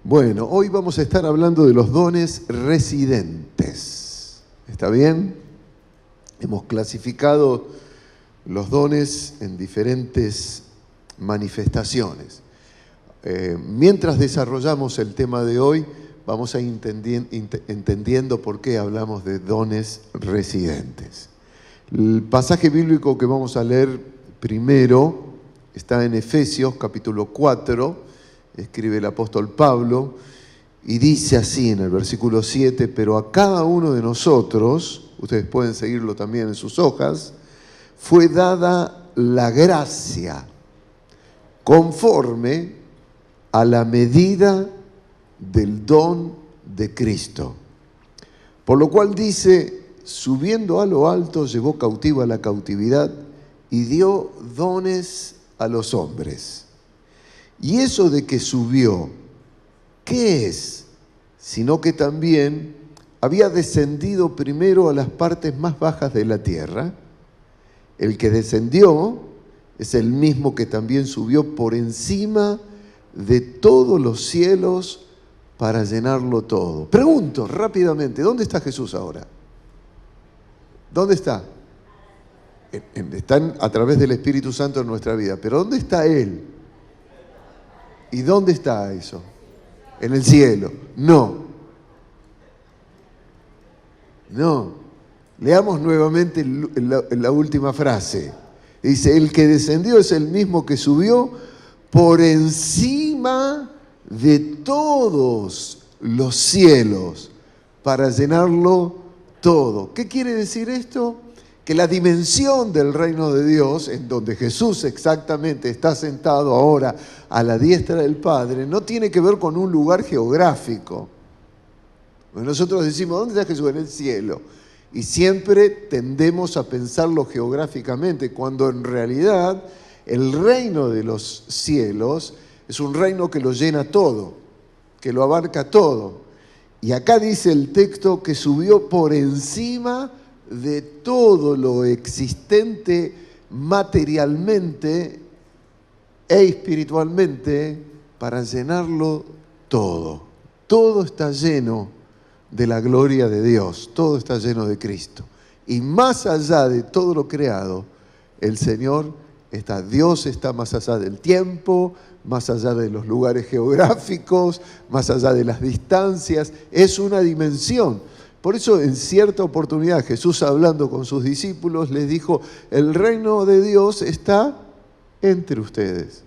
Bueno, hoy vamos a estar hablando de los dones residentes. ¿Está bien? Hemos clasificado los dones en diferentes manifestaciones. Mientras desarrollamos el tema de hoy, vamos a ir entendiendo por qué hablamos de dones residentes. El pasaje bíblico que vamos a leer primero está en Efesios capítulo 4, escribe el apóstol Pablo, y dice así en el versículo 7, pero a cada uno de nosotros, ustedes pueden seguirlo también en sus hojas, fue dada la gracia conforme a la medida del don de Cristo. Por lo cual dice, subiendo a lo alto, llevó cautiva la cautividad y dio dones a los hombres. Y eso de que subió, ¿qué es? Sino que también había descendido primero a las partes más bajas de la tierra. El que descendió es el mismo que también subió por encima de todos los cielos para llenarlo todo. Pregunto rápidamente, ¿dónde está Jesús ahora? ¿Dónde está? Está a través del Espíritu Santo en nuestra vida, pero ¿dónde está Él? ¿Y dónde está eso? En el cielo. No. Leamos nuevamente la última frase. Dice, el que descendió es el mismo que subió por encima de todos los cielos para llenarlo todo. ¿Qué quiere decir esto? Que la dimensión del reino de Dios, en donde Jesús exactamente está sentado ahora a la diestra del Padre, no tiene que ver con un lugar geográfico. Nosotros decimos, ¿dónde está Jesús? En el cielo. Y siempre tendemos a pensarlo geográficamente, cuando en realidad el reino de los cielos es un reino que lo llena todo, que lo abarca todo. Y acá dice el texto que subió por encima de todo lo existente materialmente e espiritualmente para llenarlo todo. Todo está lleno de la gloria de Dios, todo está lleno de Cristo. Y más allá de todo lo creado, el Señor está. Dios está más allá del tiempo, más allá de los lugares geográficos, más allá de las distancias. Es una dimensión. Por eso en cierta oportunidad Jesús, hablando con sus discípulos, les dijo, el reino de Dios está entre ustedes.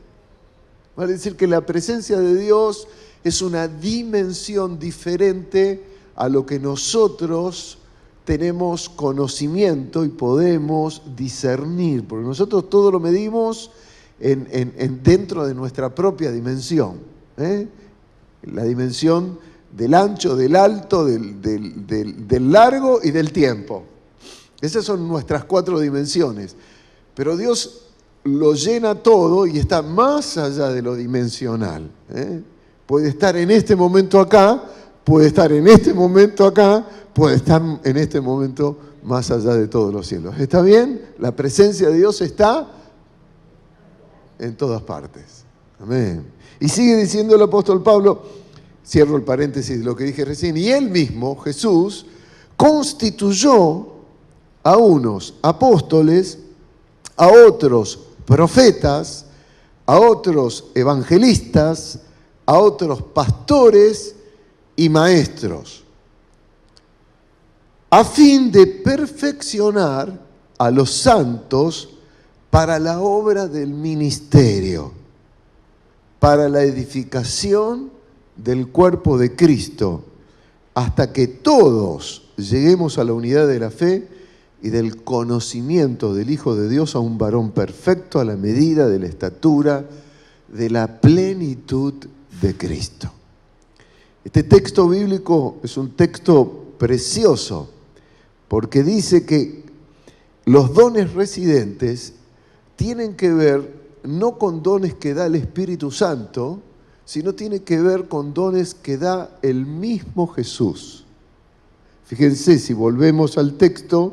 Vale decir que la presencia de Dios es una dimensión diferente a lo que nosotros tenemos conocimiento y podemos discernir, porque nosotros todo lo medimos dentro de nuestra propia dimensión, la dimensión del ancho, del alto, del largo y del tiempo. Esas son nuestras 4 dimensiones. Pero Dios lo llena todo y está más allá de lo dimensional. Puede estar en este momento acá, puede estar en este momento acá, puede estar en este momento más allá de todos los cielos. ¿Está bien? La presencia de Dios está en todas partes. Amén. Y sigue diciendo el apóstol Pablo, cierro el paréntesis de lo que dije recién, y él mismo, Jesús, constituyó a unos apóstoles, a otros profetas, a otros evangelistas, a otros pastores y maestros, a fin de perfeccionar a los santos para la obra del ministerio, para la edificación del cuerpo de Cristo, hasta que todos lleguemos a la unidad de la fe y del conocimiento del Hijo de Dios, a un varón perfecto a la medida de la estatura de la plenitud de Cristo. Este texto bíblico es un texto precioso, porque dice que los dones residentes tienen que ver no con dones que da el Espíritu Santo, sino tiene que ver con dones que da el mismo Jesús. Fíjense, si volvemos al texto,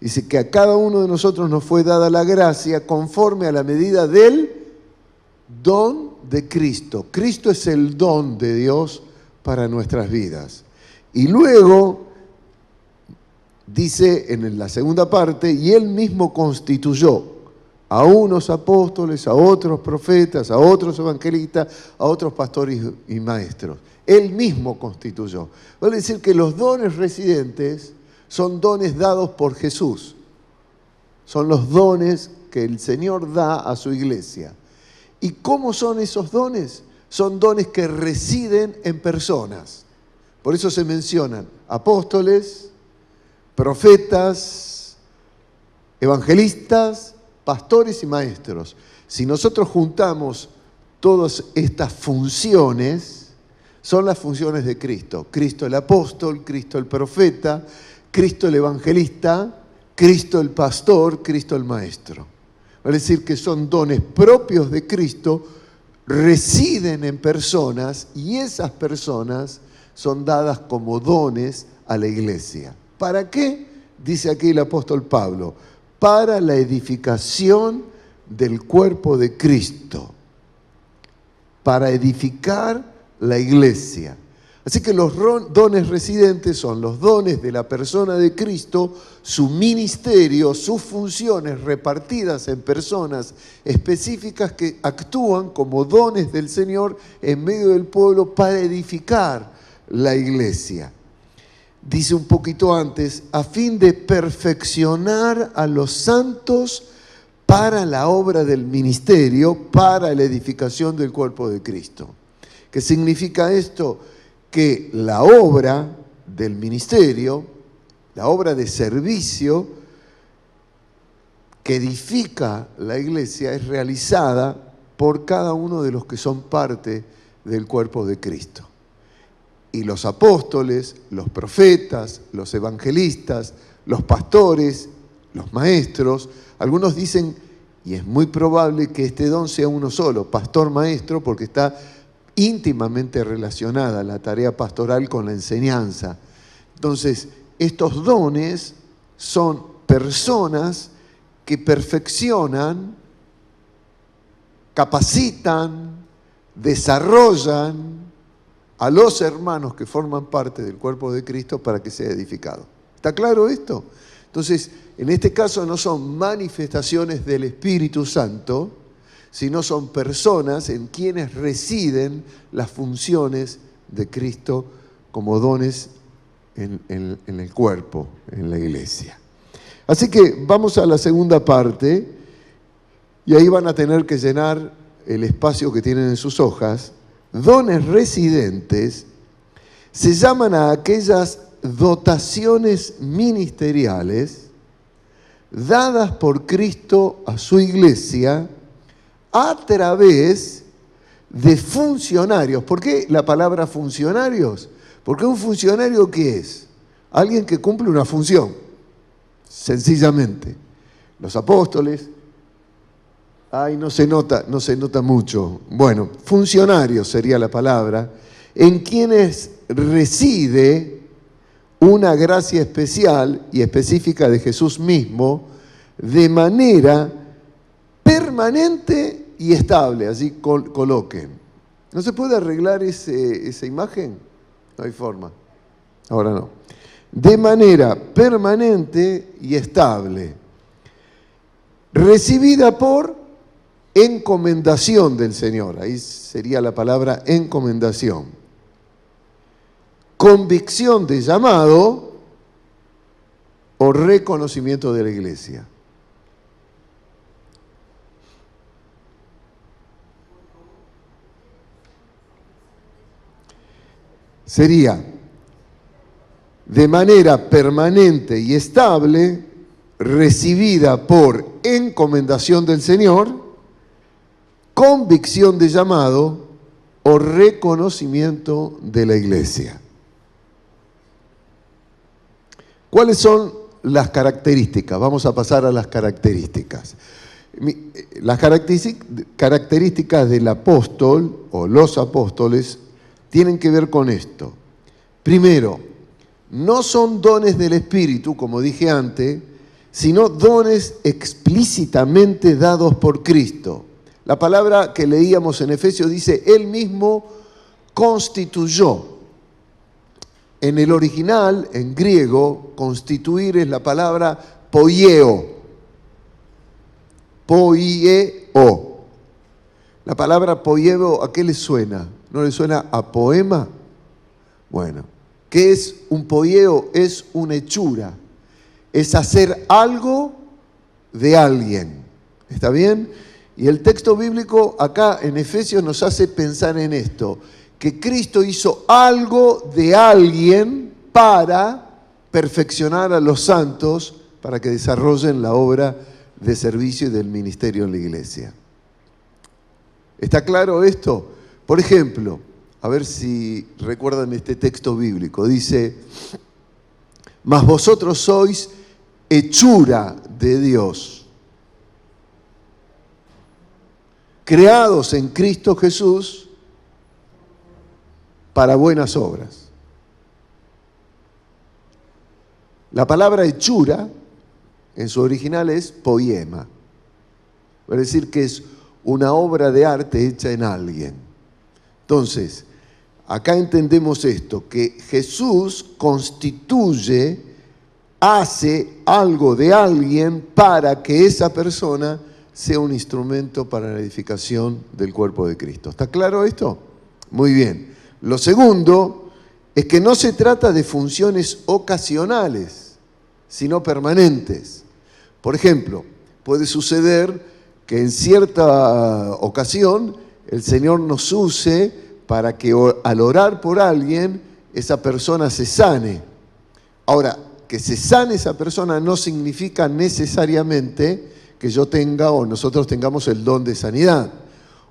dice que a cada uno de nosotros nos fue dada la gracia conforme a la medida del don de Cristo. Cristo es el don de Dios para nuestras vidas. Y luego dice en la segunda parte, y Él mismo constituyó a unos apóstoles, a otros profetas, a otros evangelistas, a otros pastores y maestros. Él mismo constituyó. Vale decir que los dones residentes son dones dados por Jesús. Son los dones que el Señor da a su iglesia. ¿Y cómo son esos dones? Son dones que residen en personas. Por eso se mencionan apóstoles, profetas, evangelistas, pastores y maestros. Si nosotros juntamos todas estas funciones, son las funciones de Cristo. Cristo el apóstol, Cristo el profeta, Cristo el evangelista, Cristo el pastor, Cristo el maestro. Es decir, que son dones propios de Cristo, residen en personas y esas personas son dadas como dones a la iglesia. ¿Para qué? Dice aquí el apóstol Pablo, para la edificación del cuerpo de Cristo, para edificar la iglesia. Así que los dones residentes son los dones de la persona de Cristo, su ministerio, sus funciones repartidas en personas específicas que actúan como dones del Señor en medio del pueblo para edificar la iglesia. Dice un poquito antes, a fin de perfeccionar a los santos para la obra del ministerio, para la edificación del cuerpo de Cristo. ¿Qué significa esto? Que la obra del ministerio, la obra de servicio que edifica la iglesia es realizada por cada uno de los que son parte del cuerpo de Cristo. Y los apóstoles, los profetas, los evangelistas, los pastores, los maestros, algunos dicen, y es muy probable que este don sea uno solo, pastor-maestro, porque está íntimamente relacionada la tarea pastoral con la enseñanza. Entonces, estos dones son personas que perfeccionan, capacitan, desarrollan a los hermanos que forman parte del cuerpo de Cristo para que sea edificado. ¿Está claro esto? Entonces, en este caso no son manifestaciones del Espíritu Santo, sino son personas en quienes residen las funciones de Cristo como dones en el cuerpo, en la iglesia. Así que vamos a la segunda parte y ahí van a tener que llenar el espacio que tienen en sus hojas. Dones residentes se llaman a aquellas dotaciones ministeriales dadas por Cristo a su iglesia a través de funcionarios. ¿Por qué la palabra funcionarios? Porque un funcionario, ¿qué es? Alguien que cumple una función, sencillamente. Los apóstoles, no se nota mucho. Bueno, funcionarios sería la palabra, en quienes reside una gracia especial y específica de Jesús mismo, de manera permanente y estable. Así coloquen. ¿No se puede arreglar esa imagen? No hay forma. Ahora no. De manera permanente y estable. Recibida por encomendación del Señor. Ahí sería la palabra encomendación. Convicción de llamado o reconocimiento de la iglesia. Sería de manera permanente y estable, recibida por encomendación del Señor, convicción de llamado o reconocimiento de la iglesia. ¿Cuáles son las características? Vamos a pasar a las características. Las características del apóstol o los apóstoles tienen que ver con esto. Primero, no son dones del Espíritu, como dije antes, sino dones explícitamente dados por Cristo. La palabra que leíamos en Efesios dice, Él mismo constituyó. En el original, en griego, constituir es la palabra poieo. Poieo. La palabra poieo, ¿a qué le suena? ¿No le suena a poema? Bueno, ¿qué es un poieo? Es una hechura. Es hacer algo de alguien. ¿Está bien? Y el texto bíblico acá en Efesios nos hace pensar en esto, que Cristo hizo algo de alguien para perfeccionar a los santos, para que desarrollen la obra de servicio y del ministerio en la iglesia. ¿Está claro esto? Por ejemplo, a ver si recuerdan este texto bíblico, dice, mas vosotros sois hechura de Dios, creados en Cristo Jesús para buenas obras. La palabra hechura en su original es poema, es decir que es una obra de arte hecha en alguien. Entonces, acá entendemos esto, que Jesús constituye, hace algo de alguien para que esa persona sea un instrumento para la edificación del cuerpo de Cristo. ¿Está claro esto? Muy bien. Lo segundo es que no se trata de funciones ocasionales, sino permanentes. Por ejemplo, puede suceder que en cierta ocasión el Señor nos use para que al orar por alguien, esa persona se sane. Ahora, que se sane esa persona no significa necesariamente que yo tenga o nosotros tengamos el don de sanidad.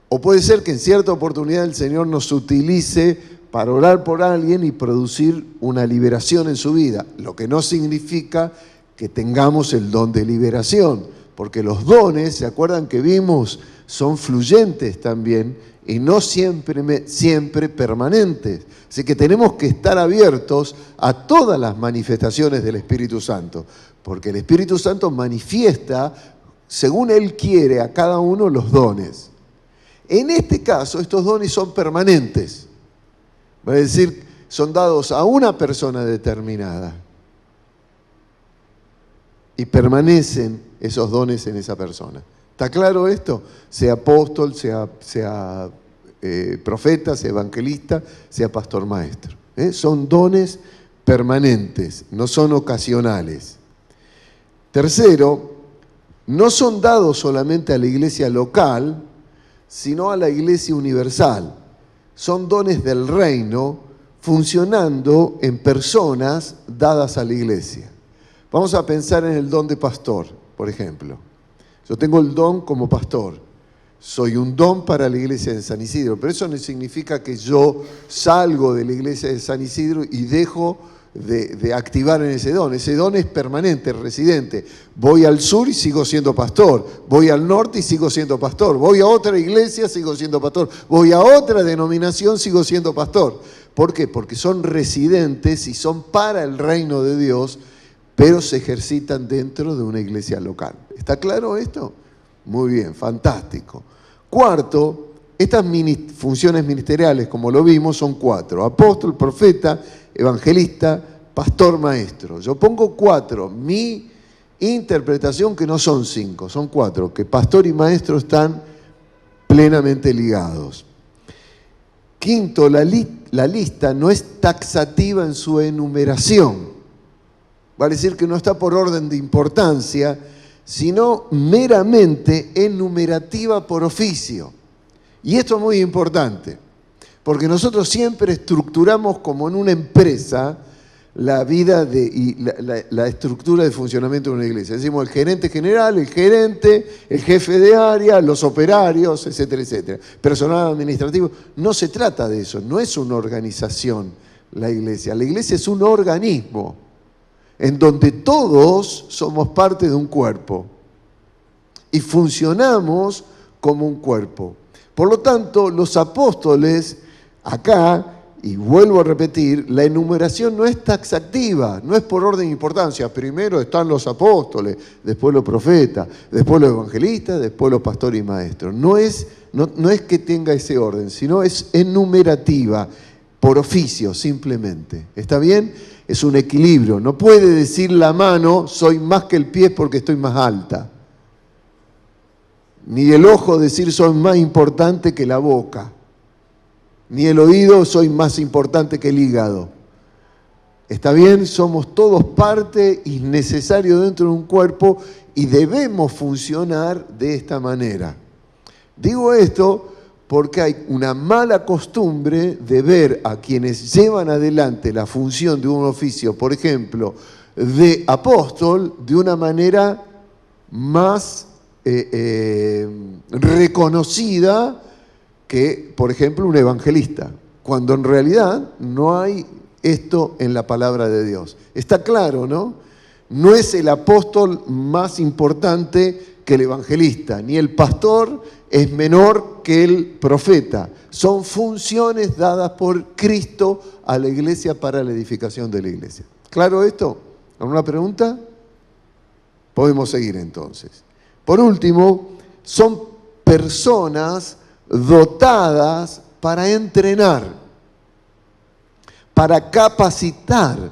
O puede ser que en cierta oportunidad el Señor nos utilice para orar por alguien y producir una liberación en su vida, lo que no significa que tengamos el don de liberación, porque los dones, ¿se acuerdan que vimos? Son fluyentes también y no siempre permanentes. Así que tenemos que estar abiertos a todas las manifestaciones del Espíritu Santo, porque el Espíritu Santo manifiesta según Él quiere a cada uno los dones. En este caso, estos dones son permanentes. Va a decir, son dados a una persona determinada. Y permanecen esos dones en esa persona. ¿Está claro esto? Sea apóstol, sea profeta, sea evangelista, sea pastor maestro. Son dones permanentes, no son ocasionales. Tercero, no son dados solamente a la iglesia local, sino a la iglesia universal. Son dones del reino funcionando en personas dadas a la iglesia. Vamos a pensar en el don de pastor, por ejemplo. Yo tengo el don como pastor. Soy un don para la iglesia de San Isidro, pero eso no significa que yo salgo de la iglesia de San Isidro y dejo de activar en ese don. Ese don es permanente, residente. Voy al sur y sigo siendo pastor. Voy al norte y sigo siendo pastor. Voy a otra iglesia, sigo siendo pastor. Voy a otra denominación, sigo siendo pastor. ¿Por qué? Porque son residentes y son para el reino de Dios, pero se ejercitan dentro de una iglesia local. ¿Está claro esto? Muy bien, fantástico. Cuarto, estas funciones ministeriales, como lo vimos, son 4. Apóstol, profeta, evangelista, pastor, maestro. Yo pongo 4. Mi interpretación que no son 5, son 4, que pastor y maestro están plenamente ligados. Quinto, la lista no es taxativa en su enumeración. Vale decir que no está por orden de importancia, sino meramente enumerativa por oficio. Y esto es muy importante, porque nosotros siempre estructuramos como en una empresa la vida y la estructura de funcionamiento de una iglesia. Decimos el gerente general, el gerente, el jefe de área, los operarios, etcétera, etcétera. Personal administrativo. No se trata de eso, no es una organización la iglesia. La iglesia es un organismo en donde todos somos parte de un cuerpo y funcionamos como un cuerpo. Por lo tanto, los apóstoles acá Y vuelvo a repetir, la enumeración no es taxativa, no es por orden de importancia. Primero están los apóstoles, después los profetas, después los evangelistas, después los pastores y maestros. No es que tenga ese orden, sino es enumerativa, por oficio simplemente. ¿Está bien? Es un equilibrio. No puede decir la mano, soy más que el pie porque estoy más alta. Ni el ojo decir soy más importante que la boca. Ni el oído soy más importante que el hígado. ¿Está bien? Somos todos parte y necesario dentro de un cuerpo y debemos funcionar de esta manera. Digo esto porque hay una mala costumbre de ver a quienes llevan adelante la función de un oficio, por ejemplo, de apóstol, de una manera más reconocida que, por ejemplo, un evangelista, cuando en realidad no hay esto en la palabra de Dios. Está claro, ¿no? No es el apóstol más importante que el evangelista, ni el pastor es menor que el profeta. Son funciones dadas por Cristo a la iglesia para la edificación de la iglesia. ¿Claro esto? ¿Alguna pregunta? Podemos seguir entonces. Por último, son personas dotadas para entrenar, para capacitar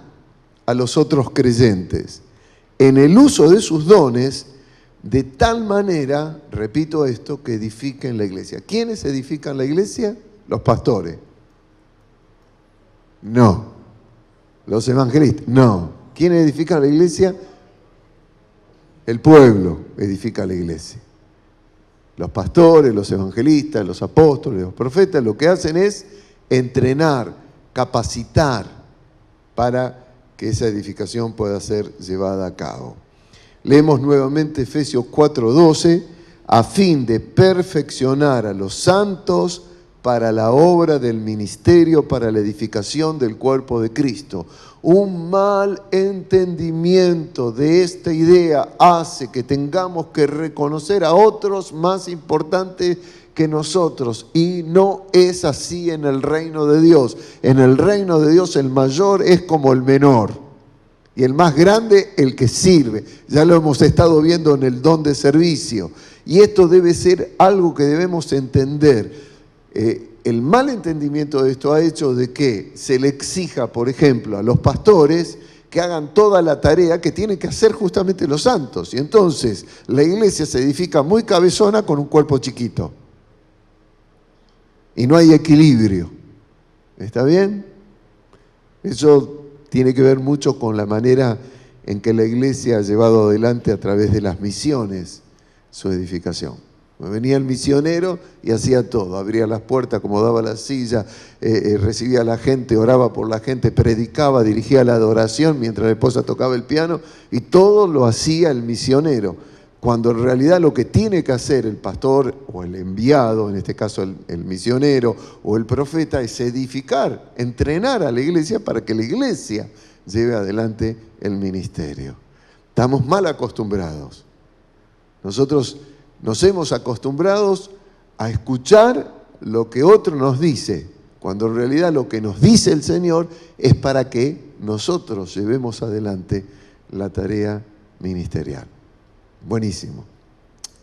a los otros creyentes en el uso de sus dones, de tal manera, repito esto, que edifiquen la iglesia. ¿Quiénes edifican la iglesia? Los pastores. No. Los evangelistas. No. ¿Quiénes edifican la iglesia? El pueblo edifica la iglesia. Los pastores, los evangelistas, los apóstoles, los profetas, lo que hacen es entrenar, capacitar para que esa edificación pueda ser llevada a cabo. Leemos nuevamente Efesios 4:12, a fin de perfeccionar a los santos para la obra del ministerio, para la edificación del cuerpo de Cristo. Un mal entendimiento de esta idea hace que tengamos que reconocer a otros más importantes que nosotros, y no es así en el reino de Dios. En el reino de Dios el mayor es como el menor y el más grande el que sirve. Ya lo hemos estado viendo en el don de servicio, y esto debe ser algo que debemos entender. El mal entendimiento de esto ha hecho de que se le exija, por ejemplo, a los pastores que hagan toda la tarea que tienen que hacer justamente los santos. Y entonces la iglesia se edifica muy cabezona con un cuerpo chiquito. Y no hay equilibrio. ¿Está bien? Eso tiene que ver mucho con la manera en que la iglesia ha llevado adelante a través de las misiones su edificación. Venía el misionero y hacía todo, abría las puertas, acomodaba la silla, recibía a la gente, oraba por la gente, predicaba, dirigía la adoración mientras la esposa tocaba el piano, y todo lo hacía el misionero, cuando en realidad lo que tiene que hacer el pastor o el enviado, en este caso el misionero o el profeta, es edificar, entrenar a la iglesia para que la iglesia lleve adelante el ministerio. Estamos mal acostumbrados. Nosotros nos hemos acostumbrado a escuchar lo que otro nos dice, cuando en realidad lo que nos dice el Señor es para que nosotros llevemos adelante la tarea ministerial. Buenísimo.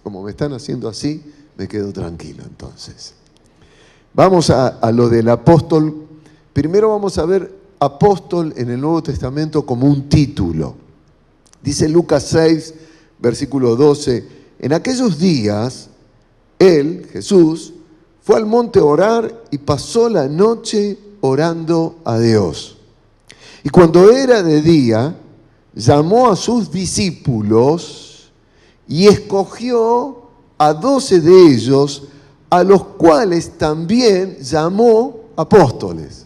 Como me están haciendo así, me quedo tranquilo entonces. Vamos a lo del apóstol. Primero vamos a ver apóstol en el Nuevo Testamento como un título. Dice Lucas 6, versículo 12, en aquellos días, él, Jesús, fue al monte a orar y pasó la noche orando a Dios. Y cuando era de día, llamó a sus discípulos y escogió a 12 de ellos, a los cuales también llamó apóstoles.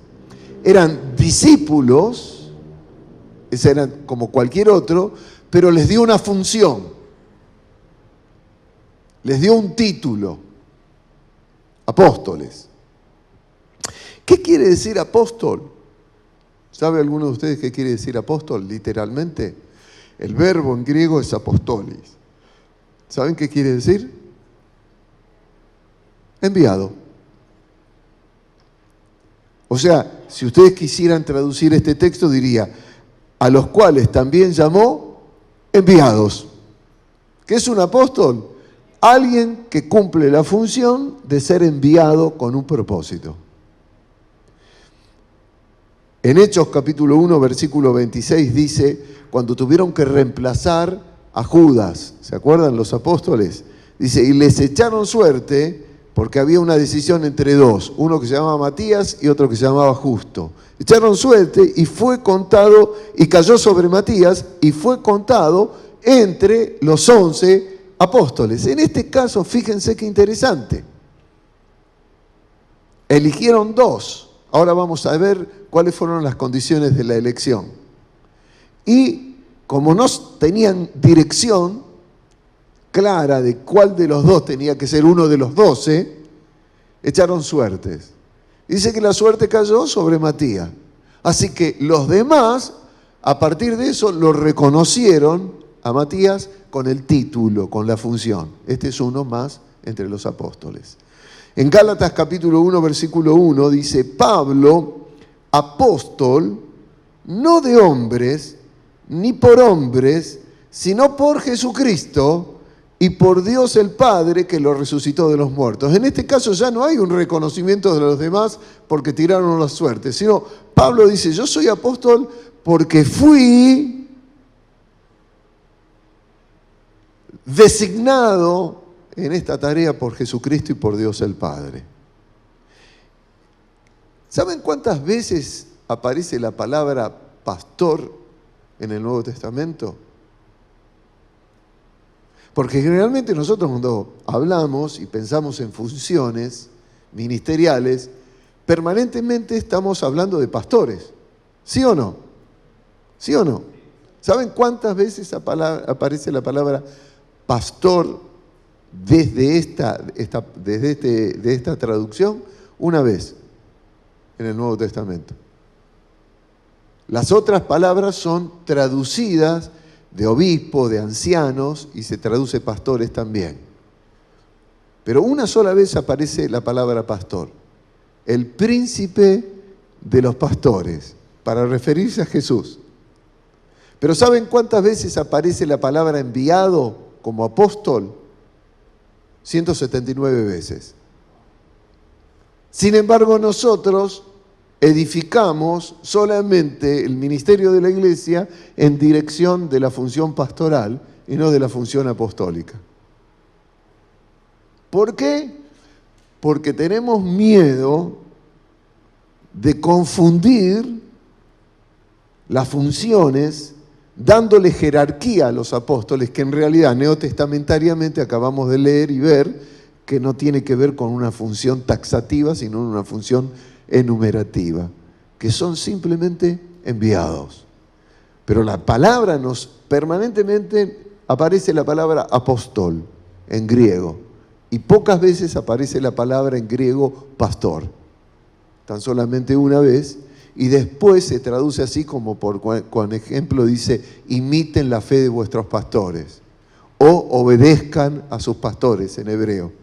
Eran discípulos, eran como cualquier otro, pero les dio una función. Les dio un título, apóstoles. ¿Qué quiere decir apóstol? ¿Sabe alguno de ustedes qué quiere decir apóstol literalmente? El verbo en griego es apostolis. ¿Saben qué quiere decir? Enviado. O sea, si ustedes quisieran traducir este texto, diría, a los cuales también llamó enviados. ¿Qué es un apóstol? Alguien que cumple la función de ser enviado con un propósito. En Hechos capítulo 1, versículo 26 dice, cuando tuvieron que reemplazar a Judas, ¿se acuerdan los apóstoles? Dice, y les echaron suerte porque había una decisión entre dos, uno que se llamaba Matías y otro que se llamaba Justo. Echaron suerte y fue contado, y cayó sobre Matías y fue contado entre los 11 apóstoles. En este caso, fíjense qué interesante. Eligieron dos. Ahora vamos a ver cuáles fueron las condiciones de la elección. Y como no tenían dirección clara de cuál de los dos tenía que ser uno de los 12, echaron suertes. Dice que la suerte cayó sobre Matías. Así que los demás, a partir de eso, lo reconocieron a Matías con el título, con la función. Este es uno más entre los apóstoles. En Gálatas capítulo 1, versículo 1 dice, Pablo, apóstol, no de hombres, ni por hombres, sino por Jesucristo y por Dios el Padre que lo resucitó de los muertos. En este caso ya no hay un reconocimiento de los demás porque tiraron la suerte, sino Pablo dice, yo soy apóstol porque fui designado en esta tarea por Jesucristo y por Dios el Padre. ¿Saben cuántas veces aparece la palabra pastor en el Nuevo Testamento? Porque generalmente nosotros cuando hablamos y pensamos en funciones ministeriales, permanentemente estamos hablando de pastores. ¿Sí o no? ¿Sí o no? ¿Saben cuántas veces aparece la palabra pastor desde esta traducción? Una vez en el Nuevo Testamento. Las otras palabras son traducidas de obispo, de ancianos, y se traduce pastores también. Pero una sola vez aparece la palabra pastor, el príncipe de los pastores, para referirse a Jesús. Pero ¿saben cuántas veces aparece la palabra enviado como apóstol? 179 veces. Sin embargo, nosotros edificamos solamente el ministerio de la iglesia en dirección de la función pastoral y no de la función apostólica. ¿Por qué? Porque tenemos miedo de confundir las funciones dándole jerarquía a los apóstoles, que en realidad neotestamentariamente acabamos de leer y ver que no tiene que ver con una función taxativa, sino una función enumerativa, que son simplemente enviados. Pero la palabra permanentemente aparece la palabra apóstol en griego, y pocas veces aparece la palabra en griego pastor, tan solamente una vez, y después se traduce así como con ejemplo dice, imiten la fe de vuestros pastores, o obedezcan a sus pastores en hebreo.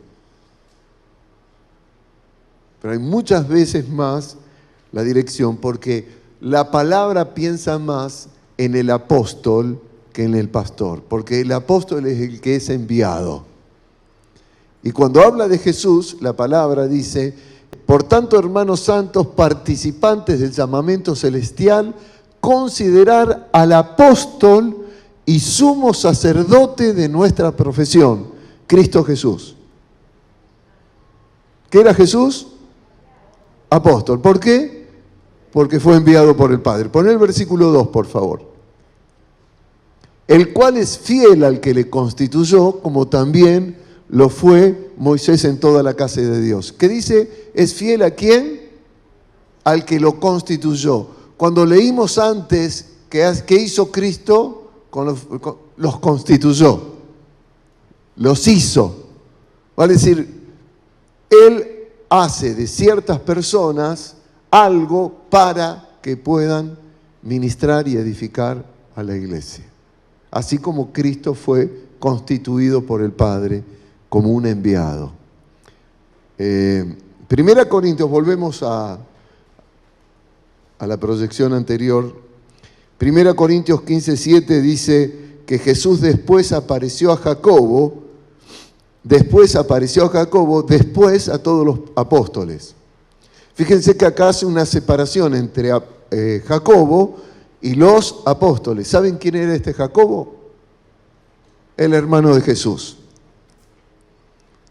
Pero hay muchas veces más la dirección porque la palabra piensa más en el apóstol que en el pastor, porque el apóstol es el que es enviado. Y cuando habla de Jesús, la palabra dice, por tanto, hermanos santos, participantes del llamamiento celestial, considerar al apóstol y sumo sacerdote de nuestra profesión, Cristo Jesús. ¿Qué era Jesús? Apóstol. ¿Por qué? Porque fue enviado por el Padre. Pon el versículo 2, por favor. El cual es fiel al que le constituyó, como también lo fue Moisés en toda la casa de Dios. ¿Qué dice? ¿Es fiel a quién? Al que lo constituyó. Cuando leímos antes que hizo Cristo, los constituyó, los hizo. Vale decir, Él hace de ciertas personas algo para que puedan ministrar y edificar a la iglesia. Así como Cristo fue constituido por el Padre como un enviado. Primera Corintios, volvemos a a la proyección anterior. 1 Corintios 15:7 dice que Jesús después apareció a Jacobo, después a todos los apóstoles. Fíjense que acá hace una separación entre Jacobo y los apóstoles. ¿Saben quién era este Jacobo? El hermano de Jesús,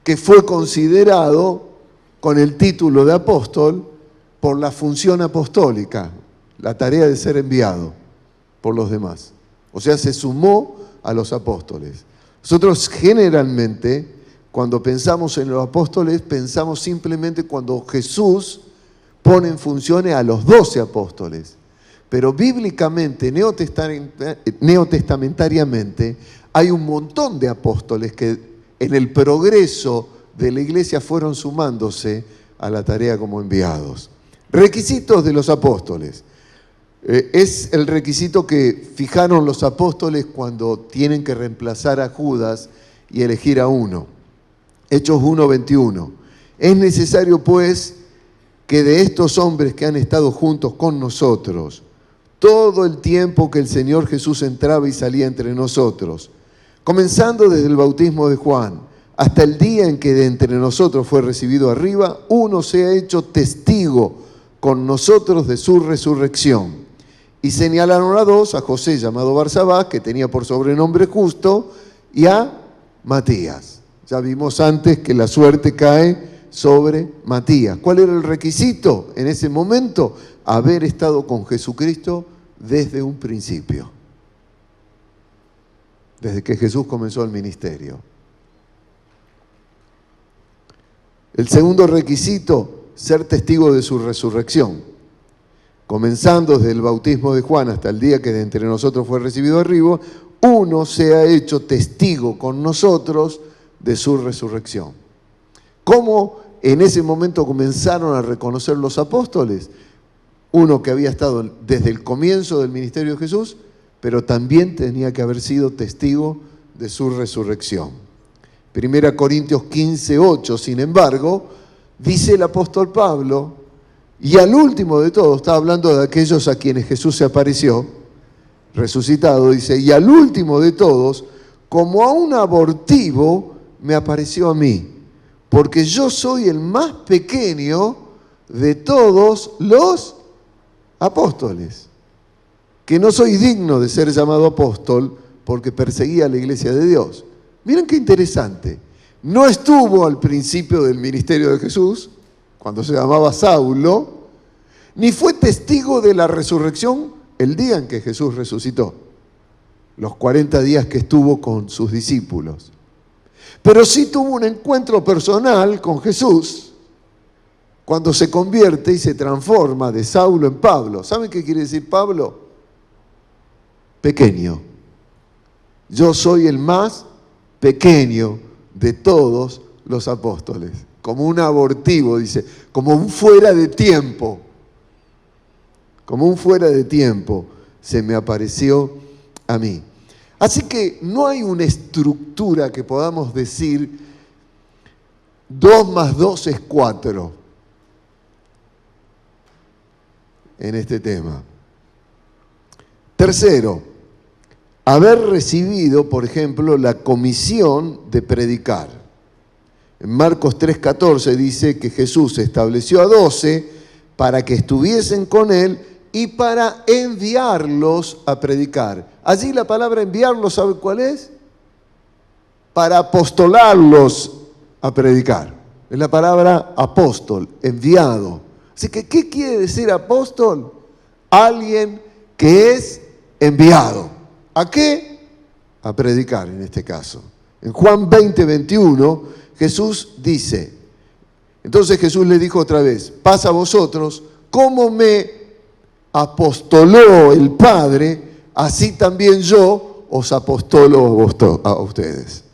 que fue considerado con el título de apóstol por la función apostólica, la tarea de ser enviado por los demás. O sea, se sumó a los apóstoles. Nosotros generalmente, cuando pensamos en los apóstoles, pensamos simplemente cuando Jesús pone en funciones a los 12 apóstoles. Pero bíblicamente, neotestamentariamente, hay un montón de apóstoles que en el progreso de la iglesia fueron sumándose a la tarea como enviados. Requisitos de los apóstoles. Es el requisito que fijaron los apóstoles cuando tienen que reemplazar a Judas y elegir a uno. Hechos 1:21. Es necesario, pues, que de estos hombres que han estado juntos con nosotros, todo el tiempo que el Señor Jesús entraba y salía entre nosotros, comenzando desde el bautismo de Juan, hasta el día en que de entre nosotros fue recibido arriba, uno se ha hecho testigo con nosotros de su resurrección. Y señalaron a dos, a José llamado Barsabás, que tenía por sobrenombre Justo, y a Matías. Ya vimos antes que la suerte cae sobre Matías. ¿Cuál era el requisito en ese momento? Haber estado con Jesucristo desde un principio, desde que Jesús comenzó el ministerio. El segundo requisito, ser testigo de su resurrección. Comenzando desde el bautismo de Juan hasta el día que de entre nosotros fue recibido arriba, uno se ha hecho testigo con nosotros de su resurrección. ¿Cómo en ese momento comenzaron a reconocer los apóstoles? Uno que había estado desde el comienzo del ministerio de Jesús, pero también tenía que haber sido testigo de su resurrección. 1 Corintios 15:8, sin embargo, dice el apóstol Pablo, y al último de todos, está hablando de aquellos a quienes Jesús se apareció, resucitado, dice, y al último de todos, como a un abortivo, me apareció a mí, porque yo soy el más pequeño de todos los apóstoles, que no soy digno de ser llamado apóstol porque perseguía a la iglesia de Dios. Miren qué interesante. No estuvo al principio del ministerio de Jesús, cuando se llamaba Saulo, ni fue testigo de la resurrección el día en que Jesús resucitó, los 40 días que estuvo con sus discípulos. Pero sí tuvo un encuentro personal con Jesús cuando se convierte y se transforma de Saulo en Pablo. ¿Saben qué quiere decir Pablo? Pequeño. Yo soy el más pequeño de todos los apóstoles. Como un abortivo, dice, como un fuera de tiempo. Como un fuera de tiempo se me apareció a mí. Así que no hay una estructura que podamos decir 2 más 2 es 4 en este tema. Tercero, haber recibido, por ejemplo, la comisión de predicar. En Marcos 3:14 dice que Jesús estableció a 12 para que estuviesen con él y para enviarlos a predicar. Allí la palabra enviarlos, ¿sabe cuál es? Para apostolarlos a predicar. Es la palabra apóstol, enviado. Así que, ¿qué quiere decir apóstol? Alguien que es enviado. ¿A qué? A predicar en este caso. En Juan 20:21, Jesús dice, entonces Jesús le dijo otra vez, pasa a vosotros, como me apostoló el Padre, así también yo os apostolo a ustedes.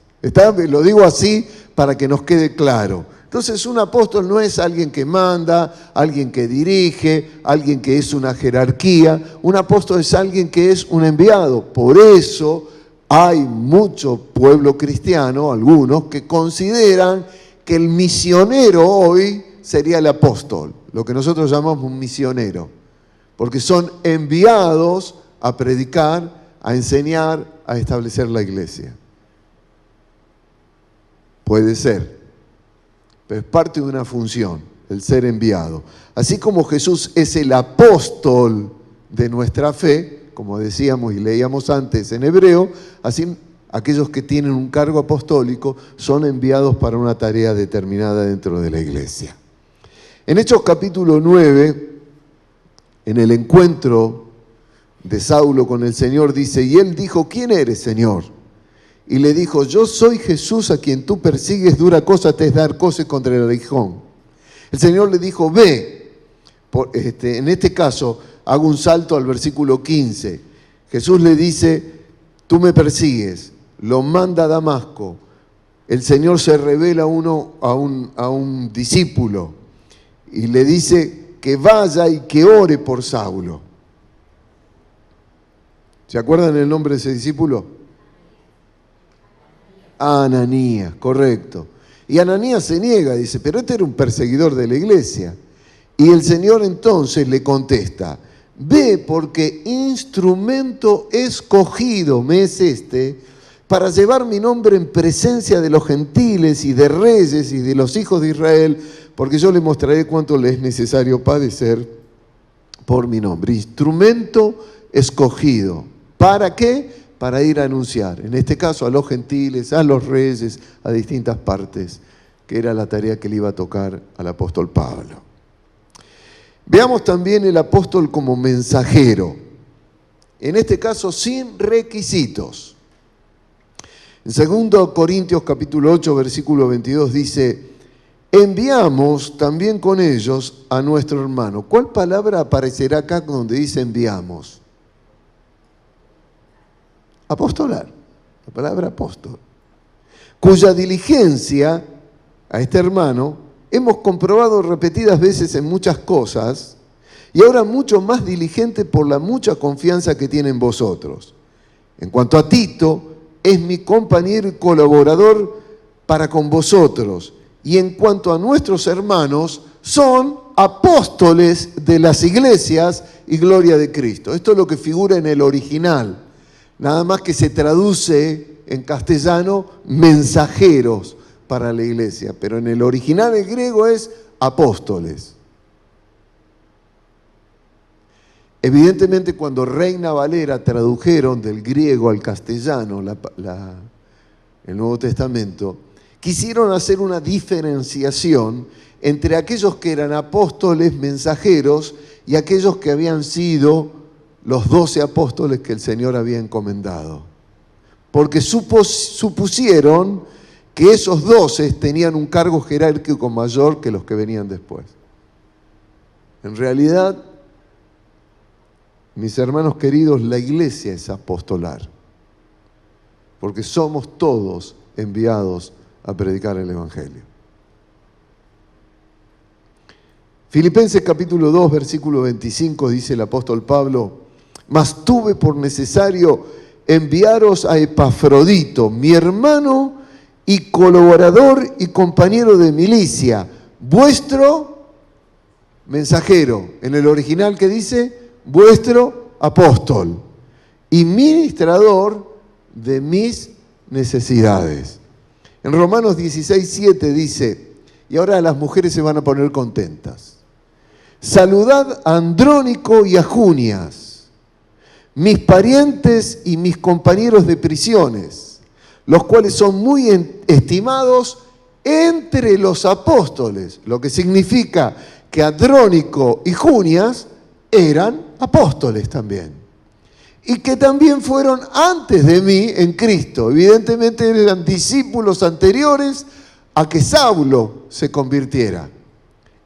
Lo digo así para que nos quede claro. Entonces un apóstol no es alguien que manda, alguien que dirige, alguien que es una jerarquía. Un apóstol es alguien que es un enviado. Por eso hay mucho pueblo cristiano, algunos, que consideran que el misionero hoy sería el apóstol, lo que nosotros llamamos un misionero. porque son enviados a predicar, a enseñar, a establecer la iglesia. Puede ser, pero es parte de una función, el ser enviado. Así como Jesús es el apóstol de nuestra fe, como decíamos y leíamos antes en Hebreo, así aquellos que tienen un cargo apostólico son enviados para una tarea determinada dentro de la iglesia. En Hechos capítulo 9, en el encuentro de Saulo con el Señor, dice, y él dijo, ¿quién eres, Señor? Y le dijo, yo soy Jesús a quien tú persigues, dura cosa te es dar cosas contra el aguijón. El Señor le dijo, ve. En este caso, hago un salto al versículo 15. Jesús le dice, tú me persigues, lo manda a Damasco. El Señor se revela a un discípulo y le dice que vaya y que ore por Saulo. ¿Se acuerdan el nombre de ese discípulo? Ananías, correcto. Y Ananías se niega, dice, pero este era un perseguidor de la iglesia. Y el Señor entonces le contesta, ve porque instrumento escogido me es para llevar mi nombre en presencia de los gentiles y de reyes y de los hijos de Israel, porque yo les mostraré cuánto les es necesario padecer por mi nombre. Instrumento escogido. ¿Para qué? Para ir a anunciar, en este caso a los gentiles, a los reyes, a distintas partes, que era la tarea que le iba a tocar al apóstol Pablo. Veamos también el apóstol como mensajero, en este caso sin requisitos. En 2 Corintios capítulo 8, versículo 22 dice, enviamos también con ellos a nuestro hermano. ¿Cuál palabra aparecerá acá donde dice enviamos? Apostolar, la palabra apóstol, cuya diligencia a este hermano hemos comprobado repetidas veces en muchas cosas y ahora mucho más diligente por la mucha confianza que tiene en vosotros. En cuanto a Tito, es mi compañero y colaborador para con vosotros, y en cuanto a nuestros hermanos, son apóstoles de las iglesias y gloria de Cristo. Esto es lo que figura en el original. Nada más que se traduce en castellano mensajeros para la iglesia, pero en el original en griego es apóstoles. Evidentemente cuando Reina Valera tradujeron del griego al castellano el Nuevo Testamento, quisieron hacer una diferenciación entre aquellos que eran apóstoles, mensajeros, y aquellos que habían sido los 12 apóstoles que el Señor había encomendado. Porque supusieron que esos 12 tenían un cargo jerárquico mayor que los que venían después. En realidad, mis hermanos queridos, la iglesia es apostolar. Porque somos todos enviados a predicar el Evangelio. Filipenses capítulo 2, versículo 25, dice el apóstol Pablo, mas tuve por necesario enviaros a Epafrodito, mi hermano y colaborador y compañero de milicia, vuestro mensajero. En el original que dice, vuestro apóstol y ministrador de mis necesidades. En Romanos 16:7 dice, y ahora las mujeres se van a poner contentas, saludad a Andrónico y a Junias, mis parientes y mis compañeros de prisiones, los cuales son muy estimados entre los apóstoles, lo que significa que Andrónico y Junias eran apóstoles también, y que también fueron antes de mí en Cristo. Evidentemente eran discípulos anteriores a que Saulo se convirtiera.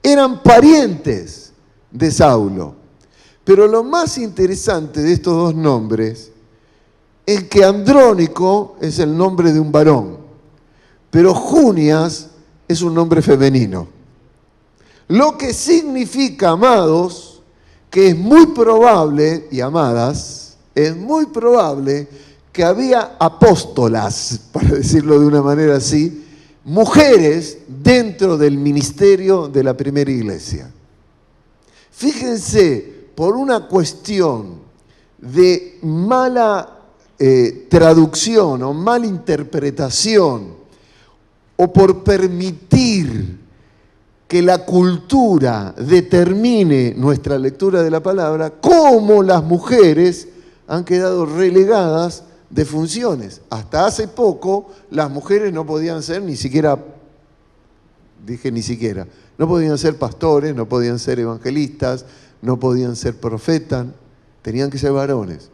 Eran parientes de Saulo. Pero lo más interesante de estos dos nombres es que Andrónico es el nombre de un varón, pero Junias es un nombre femenino. Lo que significa, amados, que es muy probable, y amadas, es muy probable que había apóstolas, para decirlo de una manera así, mujeres dentro del ministerio de la primera iglesia. Fíjense por una cuestión de mala traducción o mala interpretación, o por permitir que la cultura determine nuestra lectura de la palabra, cómo las mujeres han quedado relegadas de funciones. Hasta hace poco las mujeres no podían ser ni siquiera, no podían ser pastores, no podían ser evangelistas, no podían ser profetas, tenían que ser varones.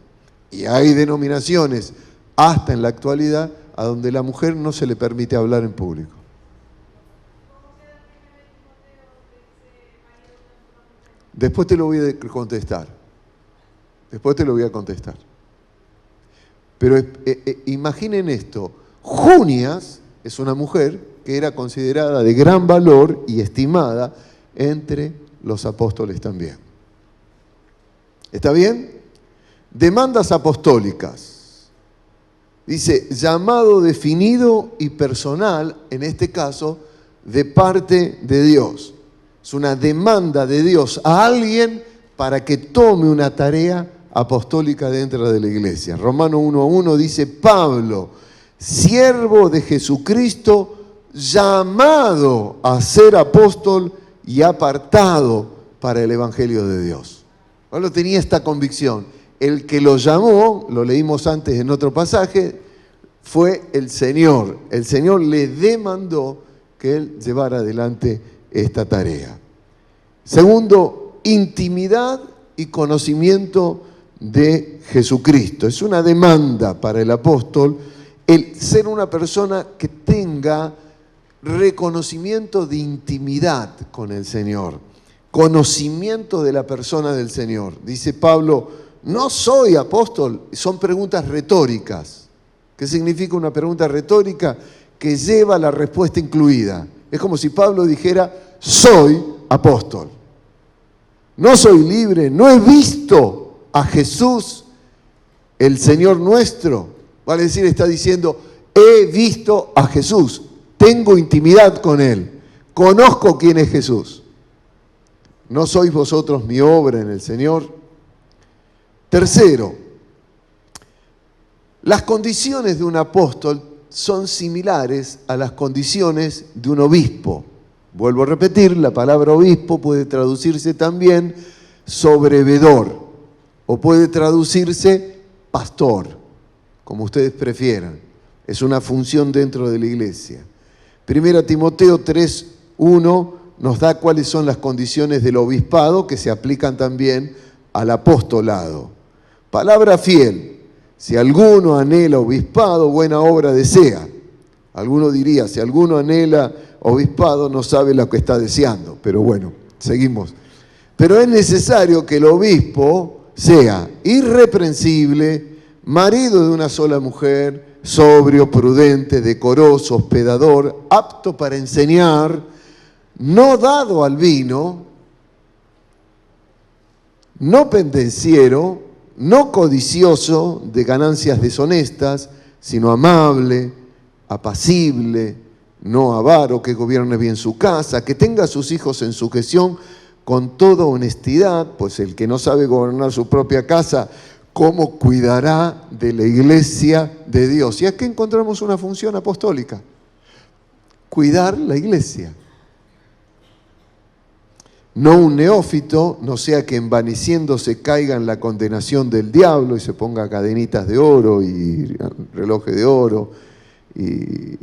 Y hay denominaciones, hasta en la actualidad, a donde la mujer no se le permite hablar en público. Después te lo voy a contestar. Pero imaginen esto. Junias es una mujer que era considerada de gran valor y estimada entre los apóstoles también. ¿Está bien? Demandas apostólicas. Dice, llamado definido y personal, en este caso, de parte de Dios. Es una demanda de Dios a alguien para que tome una tarea apostólica dentro de la iglesia. Romanos 1:1 dice, Pablo, siervo de Jesucristo, llamado a ser apóstol y apartado para el Evangelio de Dios. Pablo tenía esta convicción. El que lo llamó, lo leímos antes en otro pasaje, fue el Señor. El Señor le demandó que él llevara adelante esta tarea. Segundo, intimidad y conocimiento de Jesucristo. Es una demanda para el apóstol el ser una persona que tenga reconocimiento de intimidad con el Señor, conocimiento de la persona del Señor. Dice Pablo, no soy apóstol, son preguntas retóricas. ¿Qué significa una pregunta retórica? Que lleva la respuesta incluida. Es como si Pablo dijera, soy apóstol. No soy libre, no he visto a Jesús, el Señor nuestro. Vale decir, está diciendo, he visto a Jesús, tengo intimidad con Él, conozco quién es Jesús. ¿No sois vosotros mi obra en el Señor? Tercero, las condiciones de un apóstol son similares a las condiciones de un obispo. Vuelvo a repetir, la palabra obispo puede traducirse también sobrevedor o puede traducirse pastor, como ustedes prefieran. Es una función dentro de la iglesia. 1 Timoteo 3:1 nos da cuáles son las condiciones del obispado que se aplican también al apostolado. Palabra fiel. Si alguno anhela obispado, buena obra desea. Alguno diría, si alguno anhela obispado, no sabe lo que está deseando. Pero bueno, seguimos. Pero es necesario que el obispo sea irreprensible, marido de una sola mujer, sobrio, prudente, decoroso, hospedador, apto para enseñar, no dado al vino, no pendenciero, no codicioso de ganancias deshonestas, sino amable, apacible, no avaro, que gobierne bien su casa, que tenga a sus hijos en sujeción con toda honestidad, pues el que no sabe gobernar su propia casa, ¿cómo cuidará de la iglesia de Dios? Y aquí encontramos una función apostólica, cuidar la iglesia. No un neófito, no sea que envaneciéndose caiga en la condenación del diablo y se ponga cadenitas de oro y relojes de oro y